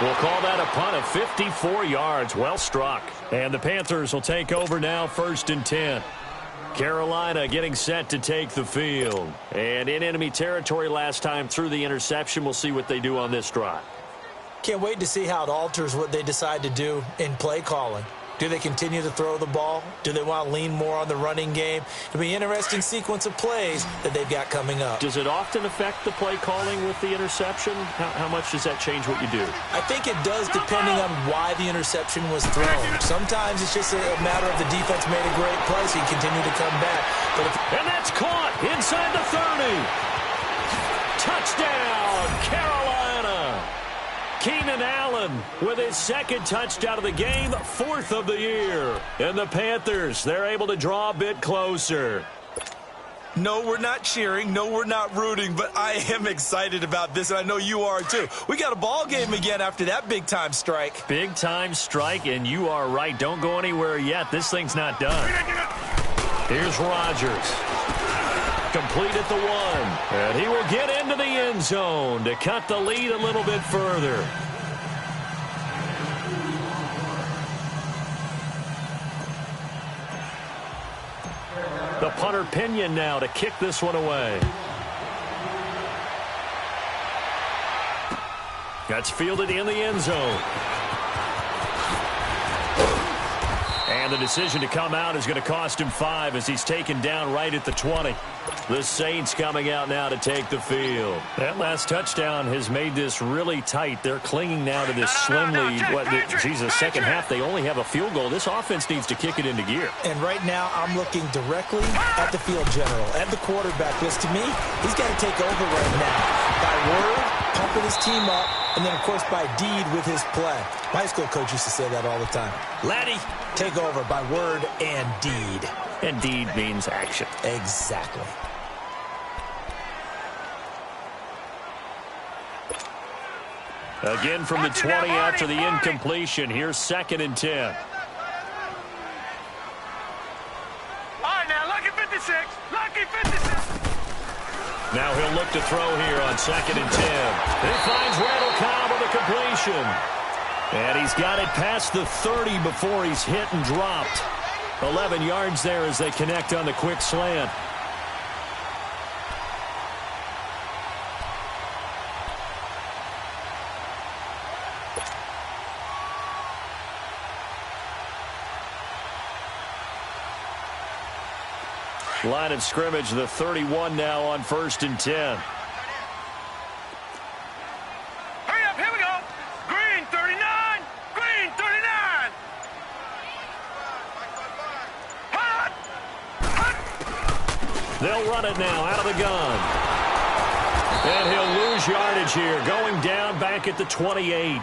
We'll call that a punt of 54 yards. Well struck. And the Panthers will take over now, 1st and 10. Carolina getting set to take the field. And in enemy territory last time through the interception. We'll see what they do on this drive. Can't wait to see how it alters what they decide to do in play calling. Do they continue to throw the ball? Do they want to lean more on the running game? It'll be an interesting sequence of plays that they've got coming up. Does it often affect the play calling with the interception? How much does that change what you do? I think it does, depending on why the interception was thrown. Sometimes it's just a matter of the defense made a great play, so you continue to come back. And that's caught inside the 30. Touchdown, Carolina. Keenan Allen with his 2nd touchdown of the game, 4th of the year. And the Panthers, they're able to draw a bit closer. No, we're not cheering. No, we're not rooting, but I am excited about this, and I know you are too. We got a ball game again after that big-time strike. Big-time strike, and you are right. Don't go anywhere yet. This thing's not done. Here's Rodgers. Complete at the 1. And he will get into the end zone to cut the lead a little bit further. The punter Pinion now to kick this one away. That's fielded in the end zone. And the decision to come out is going to cost him 5 as he's taken down right at the 20. The Saints coming out now to take the field. That last touchdown has made this really tight. They're clinging now to this slim lead. Second half, they only have a field goal. This offense needs to kick it into gear. And right now, I'm looking directly at the field general, at the quarterback, because to me, he's got to take over right now. By word, pumping his team up, and then, of course, by deed with his play. My high school coach used to say that all the time. Laddie, take over by word and deed. And deed means action. Exactly. Again from the 20 after the incompletion. Here's 2nd and 10. All right, now, lucky 56. Lucky 56. Now he'll look to throw here on 2nd and 10. He finds Randall Cobb with a completion. And he's got it past the 30 before he's hit and dropped. 11 yards there as they connect on the quick slant. Line of scrimmage, the 31 now on 1st and 10. Hurry up, here we go. Green 39. Green 39. Hot. Hot. They'll run it now out of the gun. And he'll lose yardage here, going down back at the 28.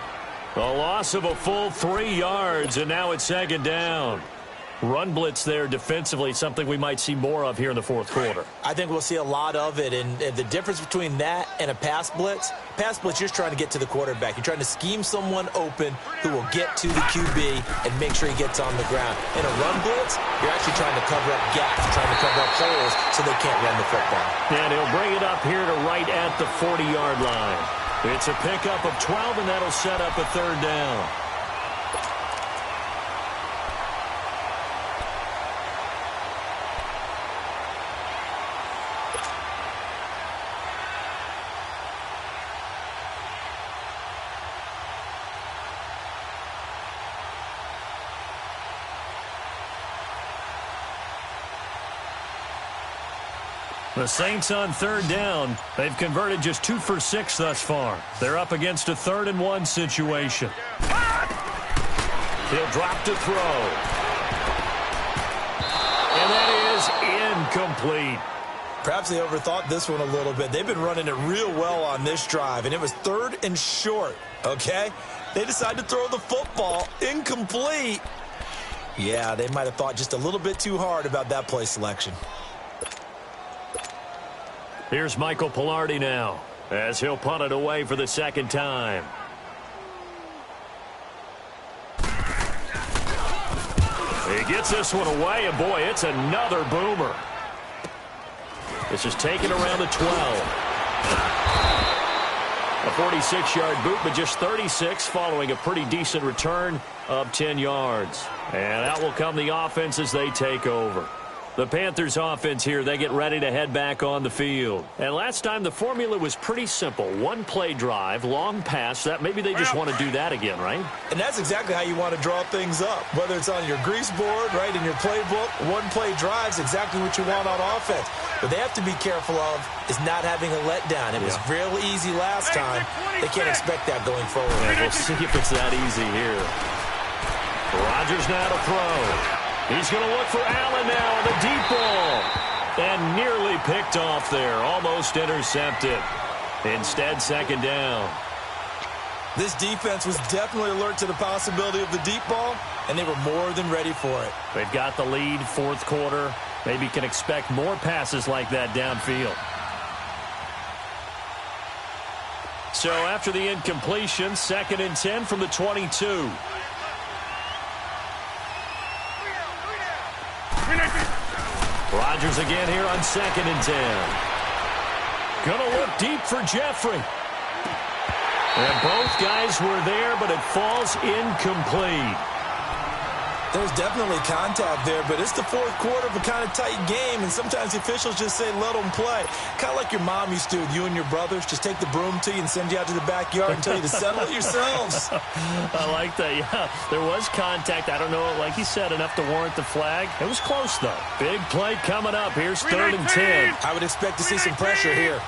A loss of a full 3 yards, and now it's 2nd down. Run blitz there defensively, something we might see more of here in the 4th quarter. I think we'll see a lot of it, and the difference between that and a pass blitz, you're just trying to get to the quarterback. You're trying to scheme someone open who will get to the QB and make sure he gets on the ground. In a run blitz, you're actually trying to cover up gaps, trying to cover up holes so they can't run the football. And he'll bring it up here to right at the 40-yard line. It's a pickup of 12, and that'll set up a 3rd down. The Saints on 3rd down. They've converted just 2 for 6 thus far. They're up against a 3rd and 1 situation. He'll drop to throw. And that is incomplete. Perhaps they overthought this one a little bit. They've been running it real well on this drive, and it was 3rd and short, okay? They decided to throw the football incomplete. Yeah, they might have thought just a little bit too hard about that play selection. Here's Michael Pilardi now as he'll punt it away for the 2nd time. He gets this one away, and boy, it's another boomer. This is taken around the 12. A 46-yard boot, but just 36 following a pretty decent return of 10 yards. And out will come the offense as they take over. The Panthers offense here, they get ready to head back on the field. And last time the formula was pretty simple. One play drive, long pass. That maybe they just want to do that again, right? And that's exactly how you want to draw things up. Whether it's on your grease board, right, in your playbook, one play drive is exactly what you want on offense. What they have to be careful of is not having a letdown. It was real easy last time. They can't expect that going forward. Yeah, we'll see if it's that easy here. Rodgers now to throw. He's going to look for Allen now on the deep ball. And nearly picked off there. Almost intercepted. Instead, second down. This defense was definitely alert to the possibility of the deep ball, and they were more than ready for it. They've got the lead, fourth quarter. Maybe can expect more passes like that downfield. So after the incompletion, 2nd and 10 from the 22. Rodgers again here on 2nd and 10. Gonna look deep for Jeffrey. And both guys were there, but it falls incomplete. There's definitely contact there, but it's the fourth quarter of a kind of tight game, and sometimes the officials just say, let them play. Kind of like your mom used to with you and your brothers. Just take the broom to you and send you out to the backyard and tell you to settle it yourselves. I like that, yeah. There was contact. I don't know, like you said, enough to warrant the flag. It was close, though. Big play coming up. Here's 3rd and 10. I would expect to see some pressure here.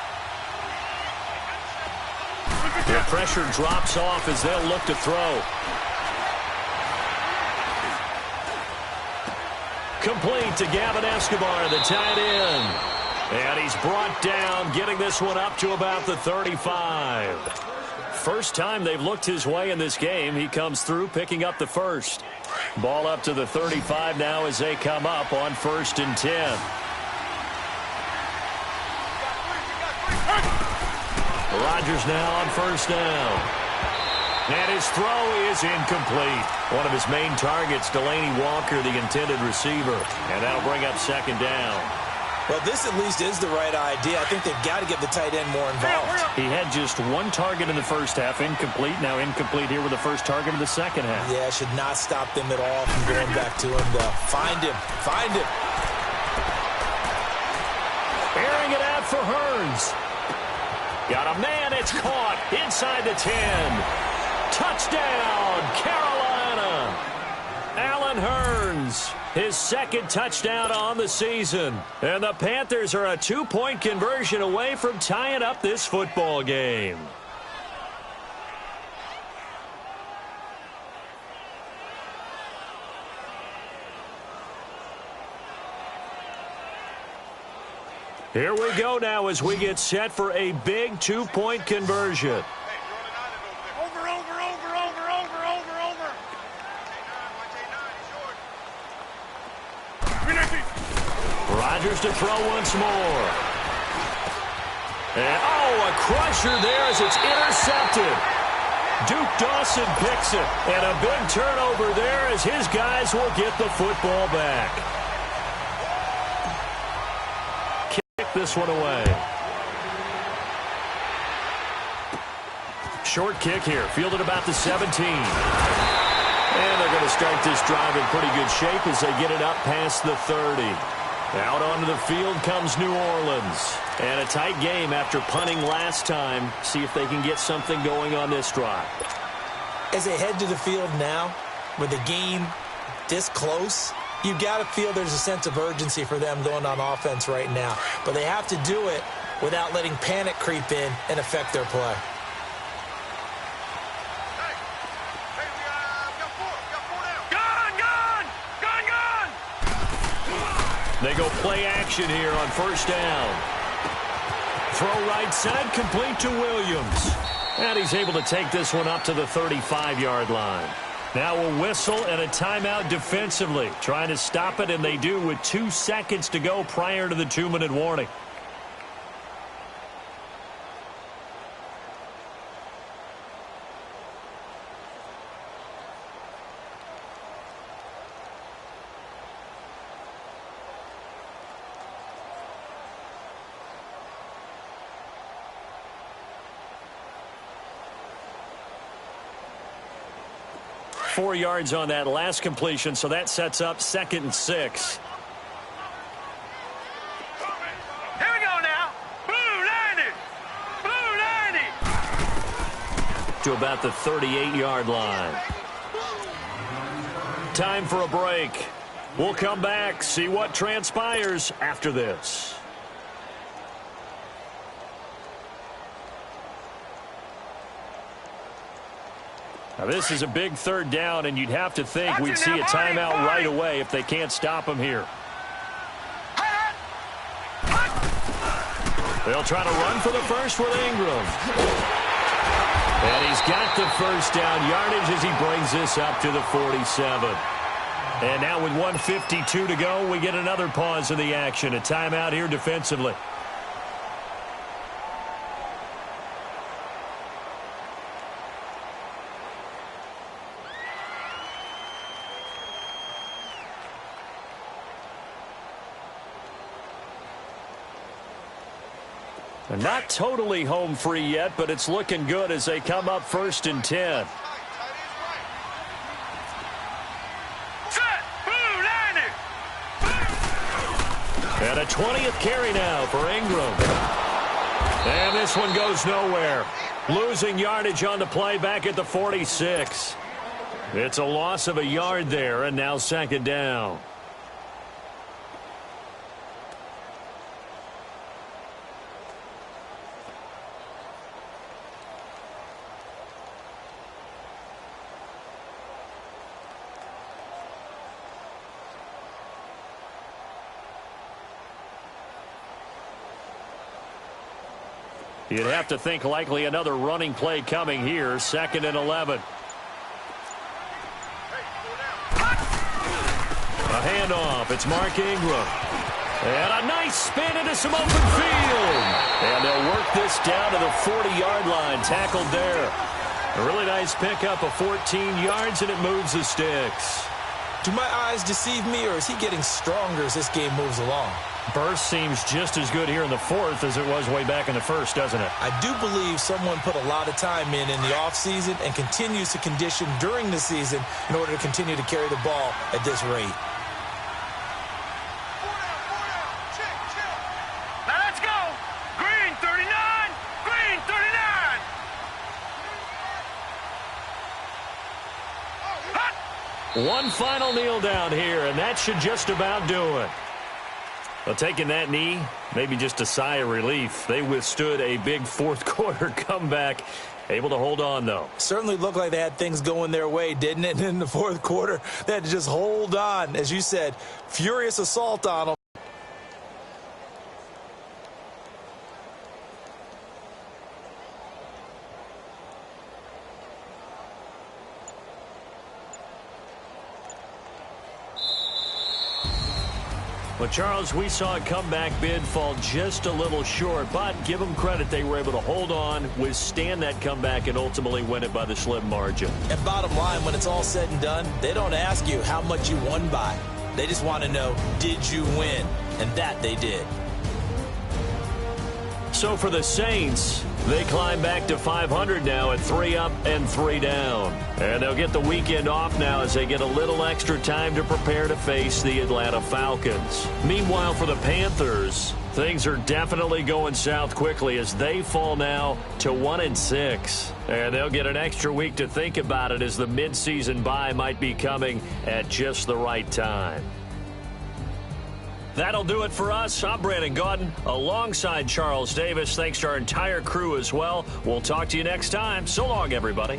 The pressure drops off as they'll look to throw. Complete to Gavin Escobar, the tight end. And he's brought down, getting this one up to about the 35. First time they've looked his way in this game. He comes through, picking up the first. Ball up to the 35 now as they come up on 1st and 10. Rodgers now on 1st down. And his throw is incomplete. One of his main targets, Delaney Walker, the intended receiver. And that'll bring up 2nd down. Well, this at least is the right idea. I think they've got to get the tight end more involved. He had just one target in the first half, incomplete. Now incomplete here with the first target of the second half. Yeah, should not stop them at all from going back to him, though. Find him. Find him. Airing it out for Hearns. Got a man. It's caught inside the 10. Touchdown, Carolina. Allen Hearns, his 2nd touchdown on the season. And the Panthers are a 2-point conversion away from tying up this football game. Here we go now as we get set for a big 2-point conversion. Rodgers to throw once more. And, a crusher there as it's intercepted. Duke Dawson picks it. And a big turnover there as his guys will get the football back. Kick this one away. Short kick here, fielded about the 17. And they're going to start this drive in pretty good shape as they get it up past the 30. Out onto the field comes New Orleans. And a tight game after punting last time. See if they can get something going on this drive. As they head to the field now, with the game this close, you've got to feel there's a sense of urgency for them going on offense right now. But they have to do it without letting panic creep in and affect their play. They go play action here on 1st down. Throw right side, complete to Williams. And he's able to take this one up to the 35-yard line. Now a whistle and a timeout defensively. Trying to stop it, and they do with 2 seconds to go prior to the 2-minute warning. 4 yards on that last completion, so that sets up 2nd and 6. Here we go now. Blue 90. Blue 90. To about the 38-yard line. Time for a break. We'll come back, see what transpires after this. Now, this is a big 3rd down, and you'd have to think we'd see a timeout right away if they can't stop him here. They'll try to run for the first with Ingram. And he's got the first down yardage as he brings this up to the 47. And now with 1:52 to go, we get another pause in the action. A timeout here defensively. They're not totally home free yet, but it's looking good as they come up 1st and 10. And a 20th carry now for Ingram. And this one goes nowhere. Losing yardage on the play back at the 46. It's a loss of a yard there, and now 2nd down. You'd have to think likely another running play coming here. 2nd and 11. A handoff. It's Mark Ingram. And a nice spin into some open field. And they'll work this down to the 40-yard line. Tackled there. A really nice pickup of 14 yards, and it moves the sticks. Do my eyes deceive me, or is he getting stronger as this game moves along? Burst seems just as good here in the 4th as it was way back in the 1st, doesn't it? I do believe someone put a lot of time in the offseason and continues to condition during the season in order to continue to carry the ball at this rate. Now let's go. Green 39. Green 39. Hot. One final kneel down here, and that should just about do it. Well, taking that knee, maybe just a sigh of relief. They withstood a big 4th quarter comeback. Able to hold on, though. Certainly looked like they had things going their way, didn't it? In the 4th quarter, they had to just hold on. As you said, furious assault on them. Well, Charles, we saw a comeback bid fall just a little short, but give them credit. They were able to hold on, withstand that comeback, and ultimately win it by the slim margin. And bottom line, when it's all said and done, they don't ask you how much you won by. They just want to know, did you win? And that they did. So for the Saints, they climb back to 500 now at 3 up and 3 down. And they'll get the weekend off now as they get a little extra time to prepare to face the Atlanta Falcons. Meanwhile, for the Panthers, things are definitely going south quickly as they fall now to 1-6. And they'll get an extra week to think about it as the midseason bye might be coming at just the right time. That'll do it for us. I'm Brandon Gaudin alongside Charles Davis. Thanks to our entire crew as well. We'll talk to you next time. So long, everybody.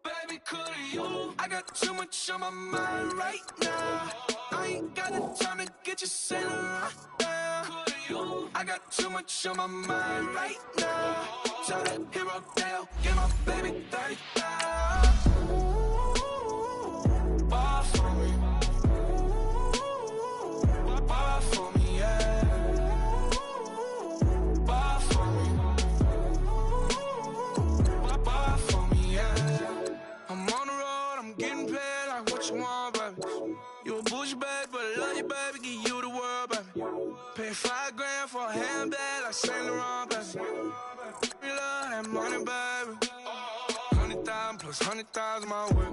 Baby, could you? I got too much on my mind right now. I ain't got the time to get you sitting right now. Could you? I got too much on my mind right now. Tell that hero Dale, get my baby 35. Bar for me. Bar for me, yeah. Bar for me. Bar for me, yeah. I'm on the road, I'm getting paid like what you want, baby. You a bougie babe, but I love you, baby. Give you the world, baby. Pay $5 grand for a handbag like Saint Laurent, baby. You love that money, baby. 100,000 plus 100,000 my way.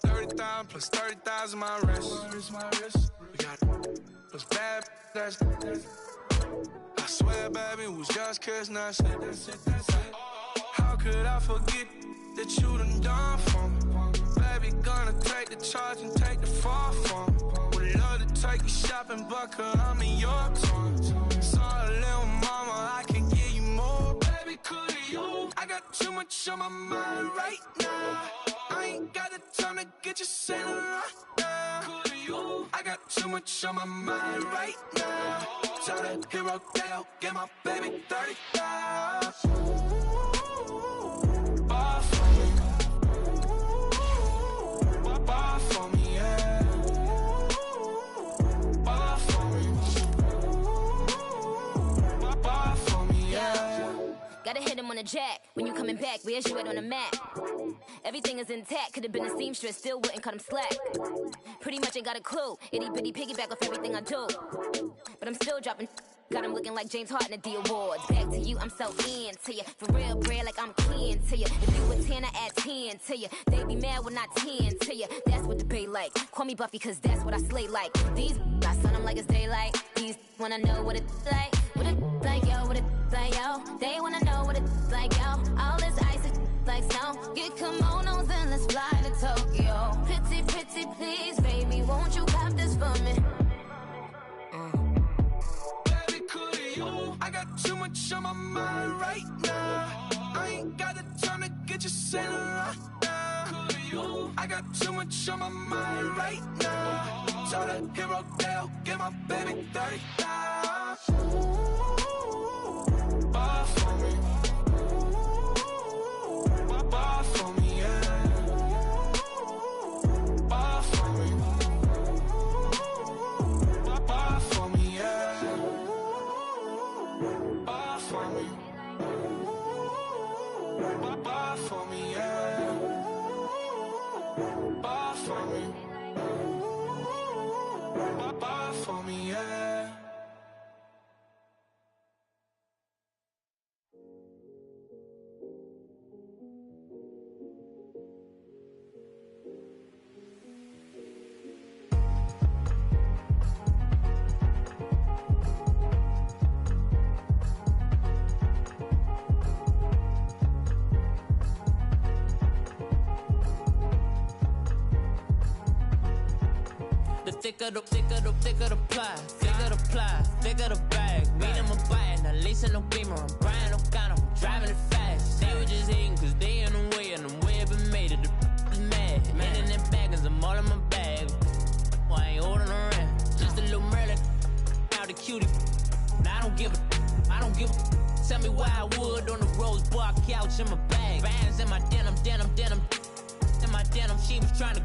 30,000 plus 30,000 my wrist. We got those bad, that's I swear, baby, it was just kiss, that's it. How could I forget that you done for me? Baby, gonna take the charge and take the fall from me. Would love to take you shopping, but cause I'm in your toys. Sorry, little mama, I can give you more. Baby, could you? I got too much on my mind right now. I ain't got the time to get you sitting right now. Could you? I got too much on my mind right now. Tell that hero Dale, get my baby 35. Bar for me. Bar for me, yeah. Bar for me. Bar for me, yeah. Gotta hit him on the jack. When you coming back, where's you at on the map? Everything is intact. Could've been a seamstress, still wouldn't cut him slack. Pretty much ain't got a clue. Itty bitty piggyback off everything I do. But I'm still dropping. Got him looking like James Harden at the awards. Back to you, I'm so into you. For real, bread, like I'm kin to you. If you a 10, I add 10 to you. They be mad when I 10 to you. That's what the bay like. Call me Buffy, cause that's what I slay like. These, I sun them like it's daylight. These wanna know what it's like. What it like, yo, what it like, yo. They wanna know what it's like, yo. All this ice is like snow. Get kimonos and let's fly to Tokyo. Pretty, pretty, please, baby, won't you pop this for me? I got too much on my mind right now. I ain't got the time to get you sitting right now. Could you? I got too much on my mind right now. Tell that hero Dale, get my baby 35. Bar for me. Bar for me, yeah. Bar for me. Bar for me, yeah. Bar for me. Bar for me, yeah. Bar for me. Bar for me, yeah. Thicker the ply, thicker the ply, thicker the bag. Meet them a bite, now leasing no beamer. I'm Brian O'Connor, I'm driving it fast. They were just hating cause they in the way, and the way I've been made it. The is mad. Man in that bag, cause I'm all in my bag. Well, I ain't holding around. Just a little Merlin, out the cutie. Now I don't give a. Tell me why I would on the rose bar couch in my bag. Bands in my denim. In my denim, she was trying to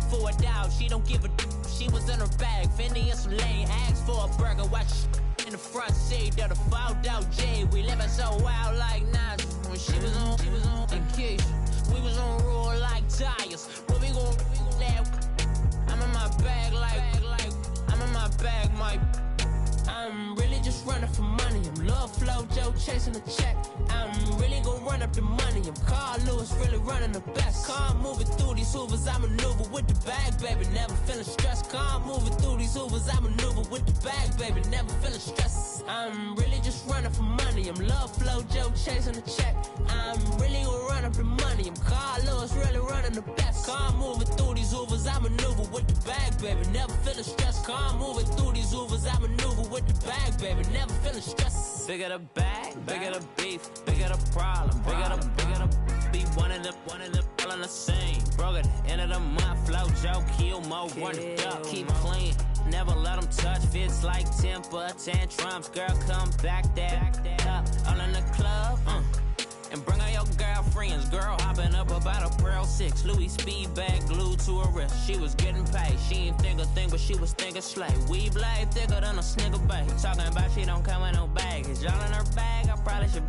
for a doubt. She don't give a. She was in her bag, Fendi and some lane. Asked for a burger, watch in the front seat of the fouled out J. We living so wild like Nas. When she was on vacation, we was on roll like tires. Where we gon' let? I'm in my bag like I'm in my bag, my. I'm really just running for money. I'm Love Flow Joe chasing the check. I'm really gonna run up the money. I'm Carl Lewis, really running the best. Car moving through these Hoovers, I maneuver with the bag, baby. Never feeling stressed. Car moving through these Hoovers, I maneuver with the bag, baby. Never feeling stressed. I'm really just running for money. I'm Love Flow Joe chasing the check. I'm really gonna run up the money. I'm Carl Lewis, really running the best. Car moving through these Hoovers, I maneuver with the bag, baby. Never feeling stressed. Car moving through these Hoovers, I maneuver with the bag, baby. Never feeling stressed. Bigger the bag, bigger the beef, bigger the problem, bigger the be one in the all in the same. Broke at the end of the month, flow Joe, kill mo, run it up, keep clean. Never let them touch, fits like temper tantrums. Girl, come back that up, all in the club, and bring all your girlfriends. Girl hopping up about a Pearl 6 Louis speed bag glued to her wrist. She was getting paid, she ain't think a thing, but she was thinking slay. We blade thicker than a snigger bag. Talking about she don't come with no baggage. Y'all in her bag, I probably should.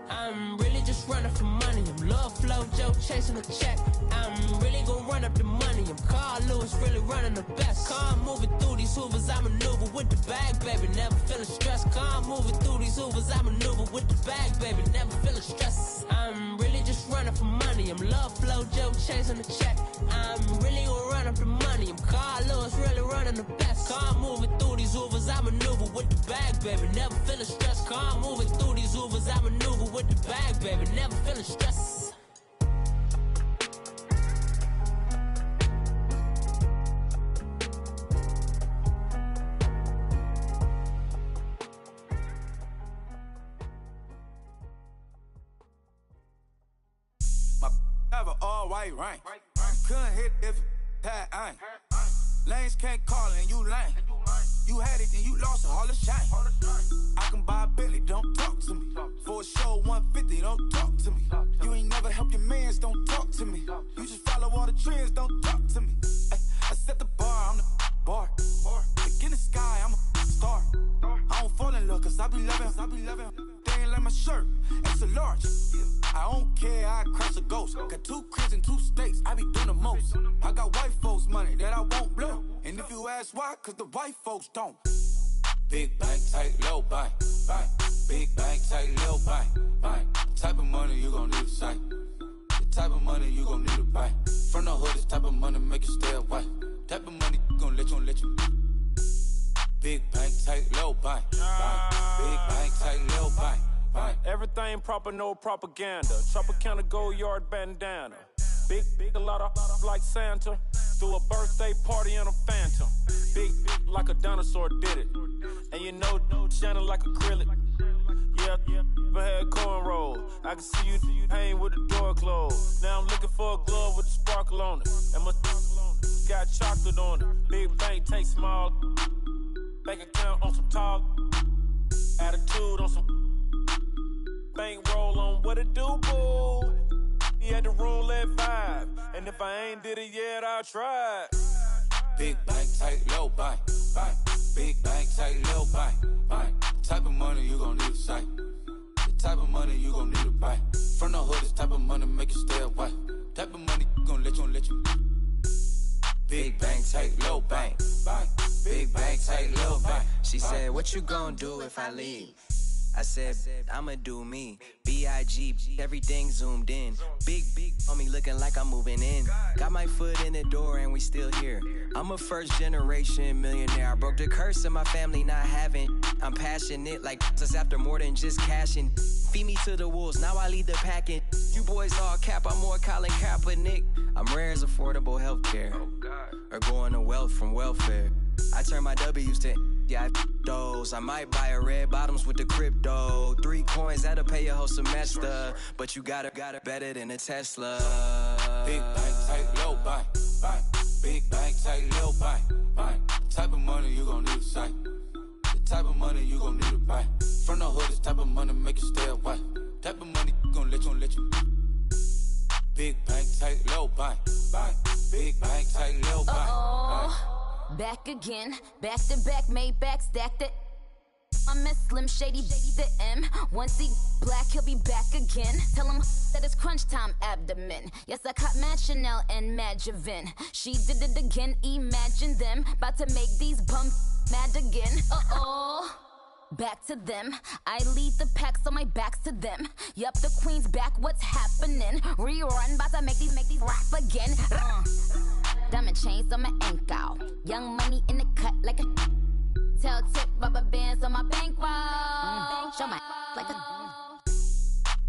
I'm really just running for money. I'm Love Flow Joe chasing the check. I'm really gonna run up the money. I'm Carl Lewis, really running the best. Car moving through these Hoovers, I maneuver with the bag, baby. Never feeling stressed. Car moving through these Hoovers, I maneuver with the bag, baby. Never feeling stressed. I'm really just running for money. I'm Love Flow Joe chasing the check. I'm really gonna run up the money. I'm Carl Lewis, really running the best. Car moving through these Hoovers, I maneuver with the bag, baby. Never feeling stressed. Car moving through these Hoovers, I maneuver with the bag, baby. Never feeling stressed. My have an all-white ring. Couldn't hit if it had ain't. Lanes can't call and you lame. You had it and you lost all the shine. I can buy a Billy, don't talk to me. For a show 150, don't talk to me. You ain't never helped your mans, don't talk to me. You just follow all the trends, don't talk to me. I set the bar, I'm the bar. Look in the sky, I'm a star. I don't fall in love cause I be loving. They ain't like my shirt, it's a large. I don't care, I cross a ghost. Got 2 cribs in 2 states, I be doing the most. I got white folks money that I won't blow. And if you ask why, cause the white folks don't. Big bank, tight, low bank, bank. Big bank, tight, low bank, bank. Type of money you gon' need a sight. The type of money you gon' need a buy. From the hood, this type of money make you stay away. Type of money gon' let you. Big bank, tight, low bank, bank. Big bank, tight, low bank. Everything proper, no propaganda. Tropicana gold yard bandana. Big, a lot of like Santa. Threw a birthday party in a phantom. Big like a dinosaur did it. And you know, shining like acrylic. Yeah, I had cornrow. I can see you hang with the door closed. Now I'm looking for a glove with a sparkle on it. And my got chocolate on it. Big bank, take small. Bank account on some tall. Attitude on some. Bank roll on what it do, boo. He had the roulette vibe. And if I ain't did it yet, I'll try. Big bank, tight, low bank, bank. Big bank, tight, low bank, bank. Type of money you gon' need a sight. The type of money you gon' need to buy. From the hood, this type of money make you stay away. Type of money gon' let you. Big bank, tight, low bank, bank. Big bank, tight, low bank. She said, what you gon' do if I leave? I said, I'ma do me. B.I.G. Everything zoomed in. Big on me looking like I'm moving in. Got my foot in the door and we still here. I'm a first generation millionaire. I broke the curse of my family not having. I'm passionate like us after more than just cashing. Feed me to the wolves, now I lead the packing. You boys all cap, I'm more Colin Kaepernick. I'm rare as affordable healthcare. Or going to wealth from welfare. I turn my W's to those. I might buy a red bottoms with the crypto. 3 coins, that'll pay your whole semester. But you gotta better than a Tesla. Big bank, tight, low bank, bank. Big bank, tight, low bank, bank. Type of money you gon' need a sight. The type of money you gon' need to buy. From the hood, this type of money make you stay away. Type of money gon' let you. Big bank, tight, low bank, bank. Big bank, tight, low bank, bank. Back again, back to back, made back, stacked it. I'm a Slim Shady, the M. Once he black, he'll be back again. Tell him that it's crunch time abdomen. Yes, I caught Mad Chanel and Mad Javin. She did it again, imagine them. About to make these bums mad again. Back to them. I lead the pack, so my back's to them. Yup, the queen's back, what's happening? Rerun, bout to make these rap again. Diamond chains on my ankle. Young money in the cut like a tail tip, rubber bands on my bankroll. Show my like a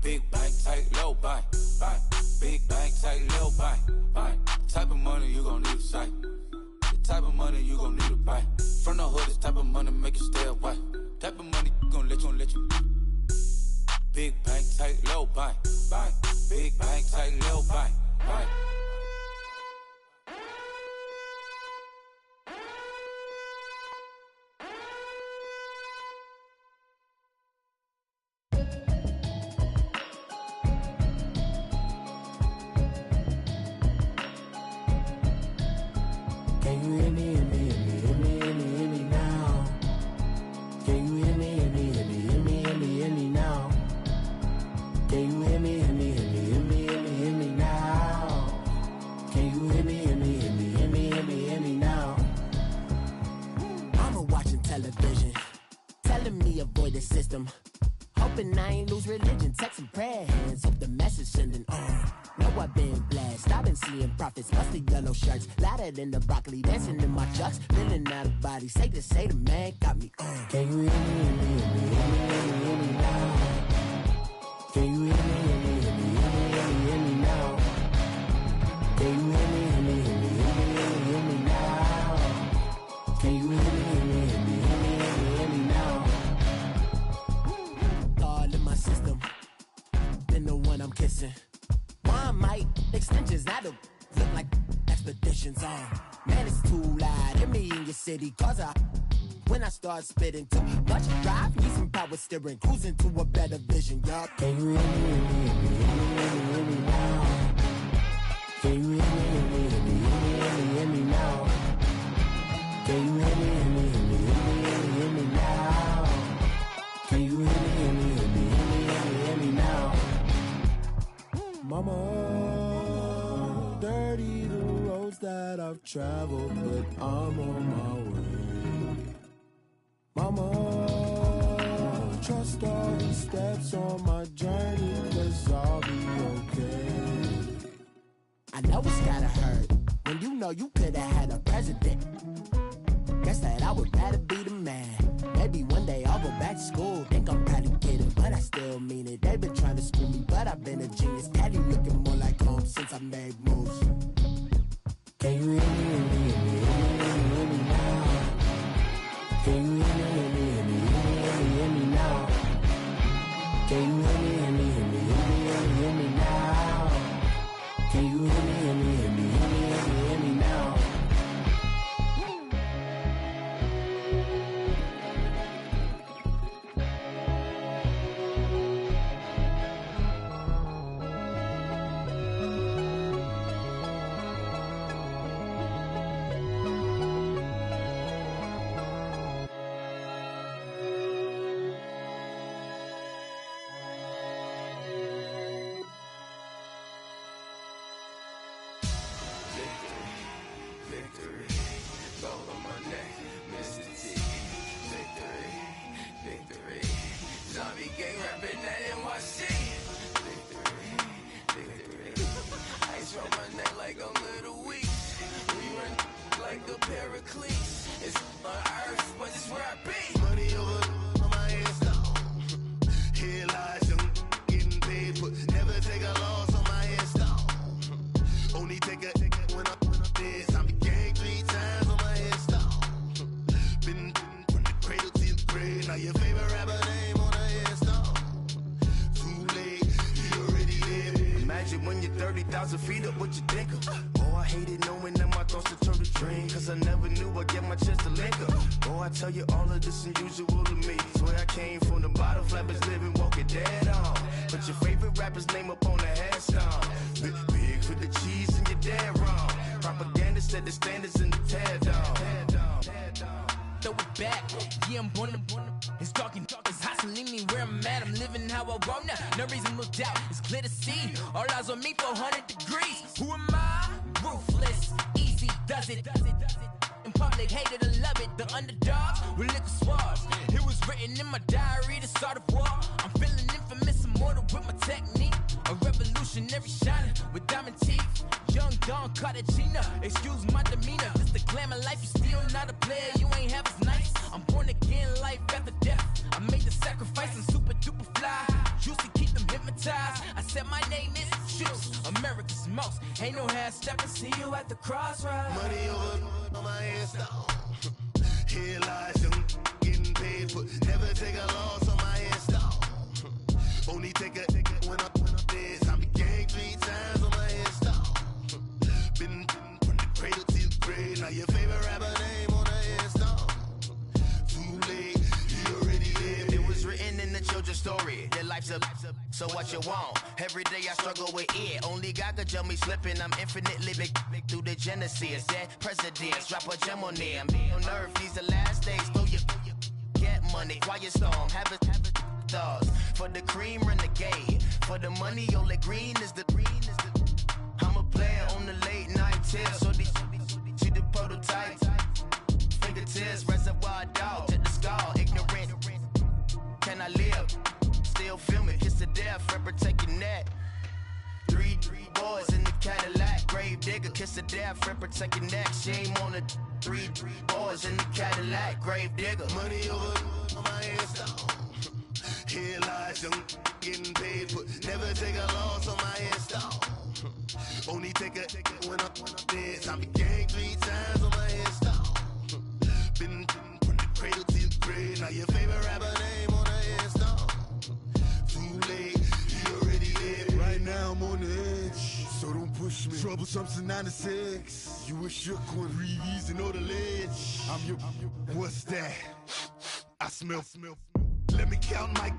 big bank, tight, low bank, bank. Big bank, tight, low bank, bank. Type of money you gon' need a sight. The type of money you gon' need to buy. From the hood, this type of money make you stay away. Type of money gon' let you. Big bank, tight, low bank, bank. Big bank, tight, low bank, bank. Hoping I ain't lose religion, texting prayer hands, hope the message sending on. Know I've been blessed, I've been seeing prophets, busted yellow shirts, louder than the broccoli, dancing in my chucks, feeling out of body, say the man got me on. Can you hear me, hear me, hear me, hear me, hear me now? Can you hear me, hear me, hear me, hear me, hear me now? Can you hear me, hear me, hear me, hear me, hear me now? Can you hear me, hear me, hear me, hear me, hear me now? System, been the one I'm kissing. One might extensions that'll look like expeditions on. Man, it's too loud. Hit me in your city, cause when I start spitting too much drive, need some power steering, cruising to a better vision, y'all. Can you hear me, hear me, hear me, hear me now? Can you hear me, hear me, hear me, hear me now? Can you hear me, hear me, hear me, hear me now? Can you hear me, hear me, hear me? Now, Mama, dirty the roads that I've traveled, but I'm on my way. Mama, trust all the steps on my journey, 'cause I'll be okay. I know it's gotta hurt when you know you could've had a president. Guess that I would rather be the man. Maybe one day I'll go back to school. Think I'm probably kidding, but I still mean it. They've been trying to screw me, but I've been a genius. Daddy looking more like home since I made moves. Can you hear me, hear me, hear me, hear me now? Can you hear me, hear me, hear me, hear me now? Can you hear me, hear me, hear me, hear me now? Can you hear me, hear me, hear me, hear me now? No reason to doubt, it's clear to see. All eyes on me, 400 degrees. Who am I? Ruthless, easy, does it. public, hated or love it, the underdogs with liquor swabs. It was written in my diary to start a war. I'm feeling infamous, immortal with my technique. A revolutionary shining with diamond teeth. Young Don Cartagena, excuse my demeanor. This the glamour life, you still not a player, you ain't half as nice. I'm born again, life after death. I made the sacrifice and super duper fly. Juicy, keep them hypnotized. I said my name is Juice, America's most. Ain't no half stepping, see you at the crossroads. Money over on my headstone. Here lies young, getting paid, but never take a loss on my headstone. Only take a when I'm dead. I be gang 3 times on my headstone. Been from the cradle to the grave. Now your favorite rapper name on the headstone. Too late, you already lived. It was written in the children's story. Their life's a so what you want? Every day I struggle with it. Only God could tell me slipping. I'm infinitely big through the genesis. Dead presidents, drop a gem on them. On earth, these the last days. Throw your get money, quiet storm. Have it stars. For the cream, renegade. For the money, only green is the I'm a player on the late night tips. So these see the prototype. Fingertips, reservoir dog. Check the skull, ignorant. Can I live? Still film it, kiss to death, rep protect your neck. 3 boys in the Cadillac, grave digger, kiss to death, rep protect your neck. Shame on the 3 boys in the Cadillac, grave digger. Money over on my headstone. Here lies young, getting paid, but never take a loss on my headstone. Only take a when I'm dead. I be gang 3 times on my headstone. Been from the cradle to the grave. Now your favorite rapper name on the headstone. Too late, you already lived. Right now I'm on the edge, so don't push me. Troublesome since 96. You a shook one, breathe easy, know the ledge. I'm your, what's that? I smell. Let me count my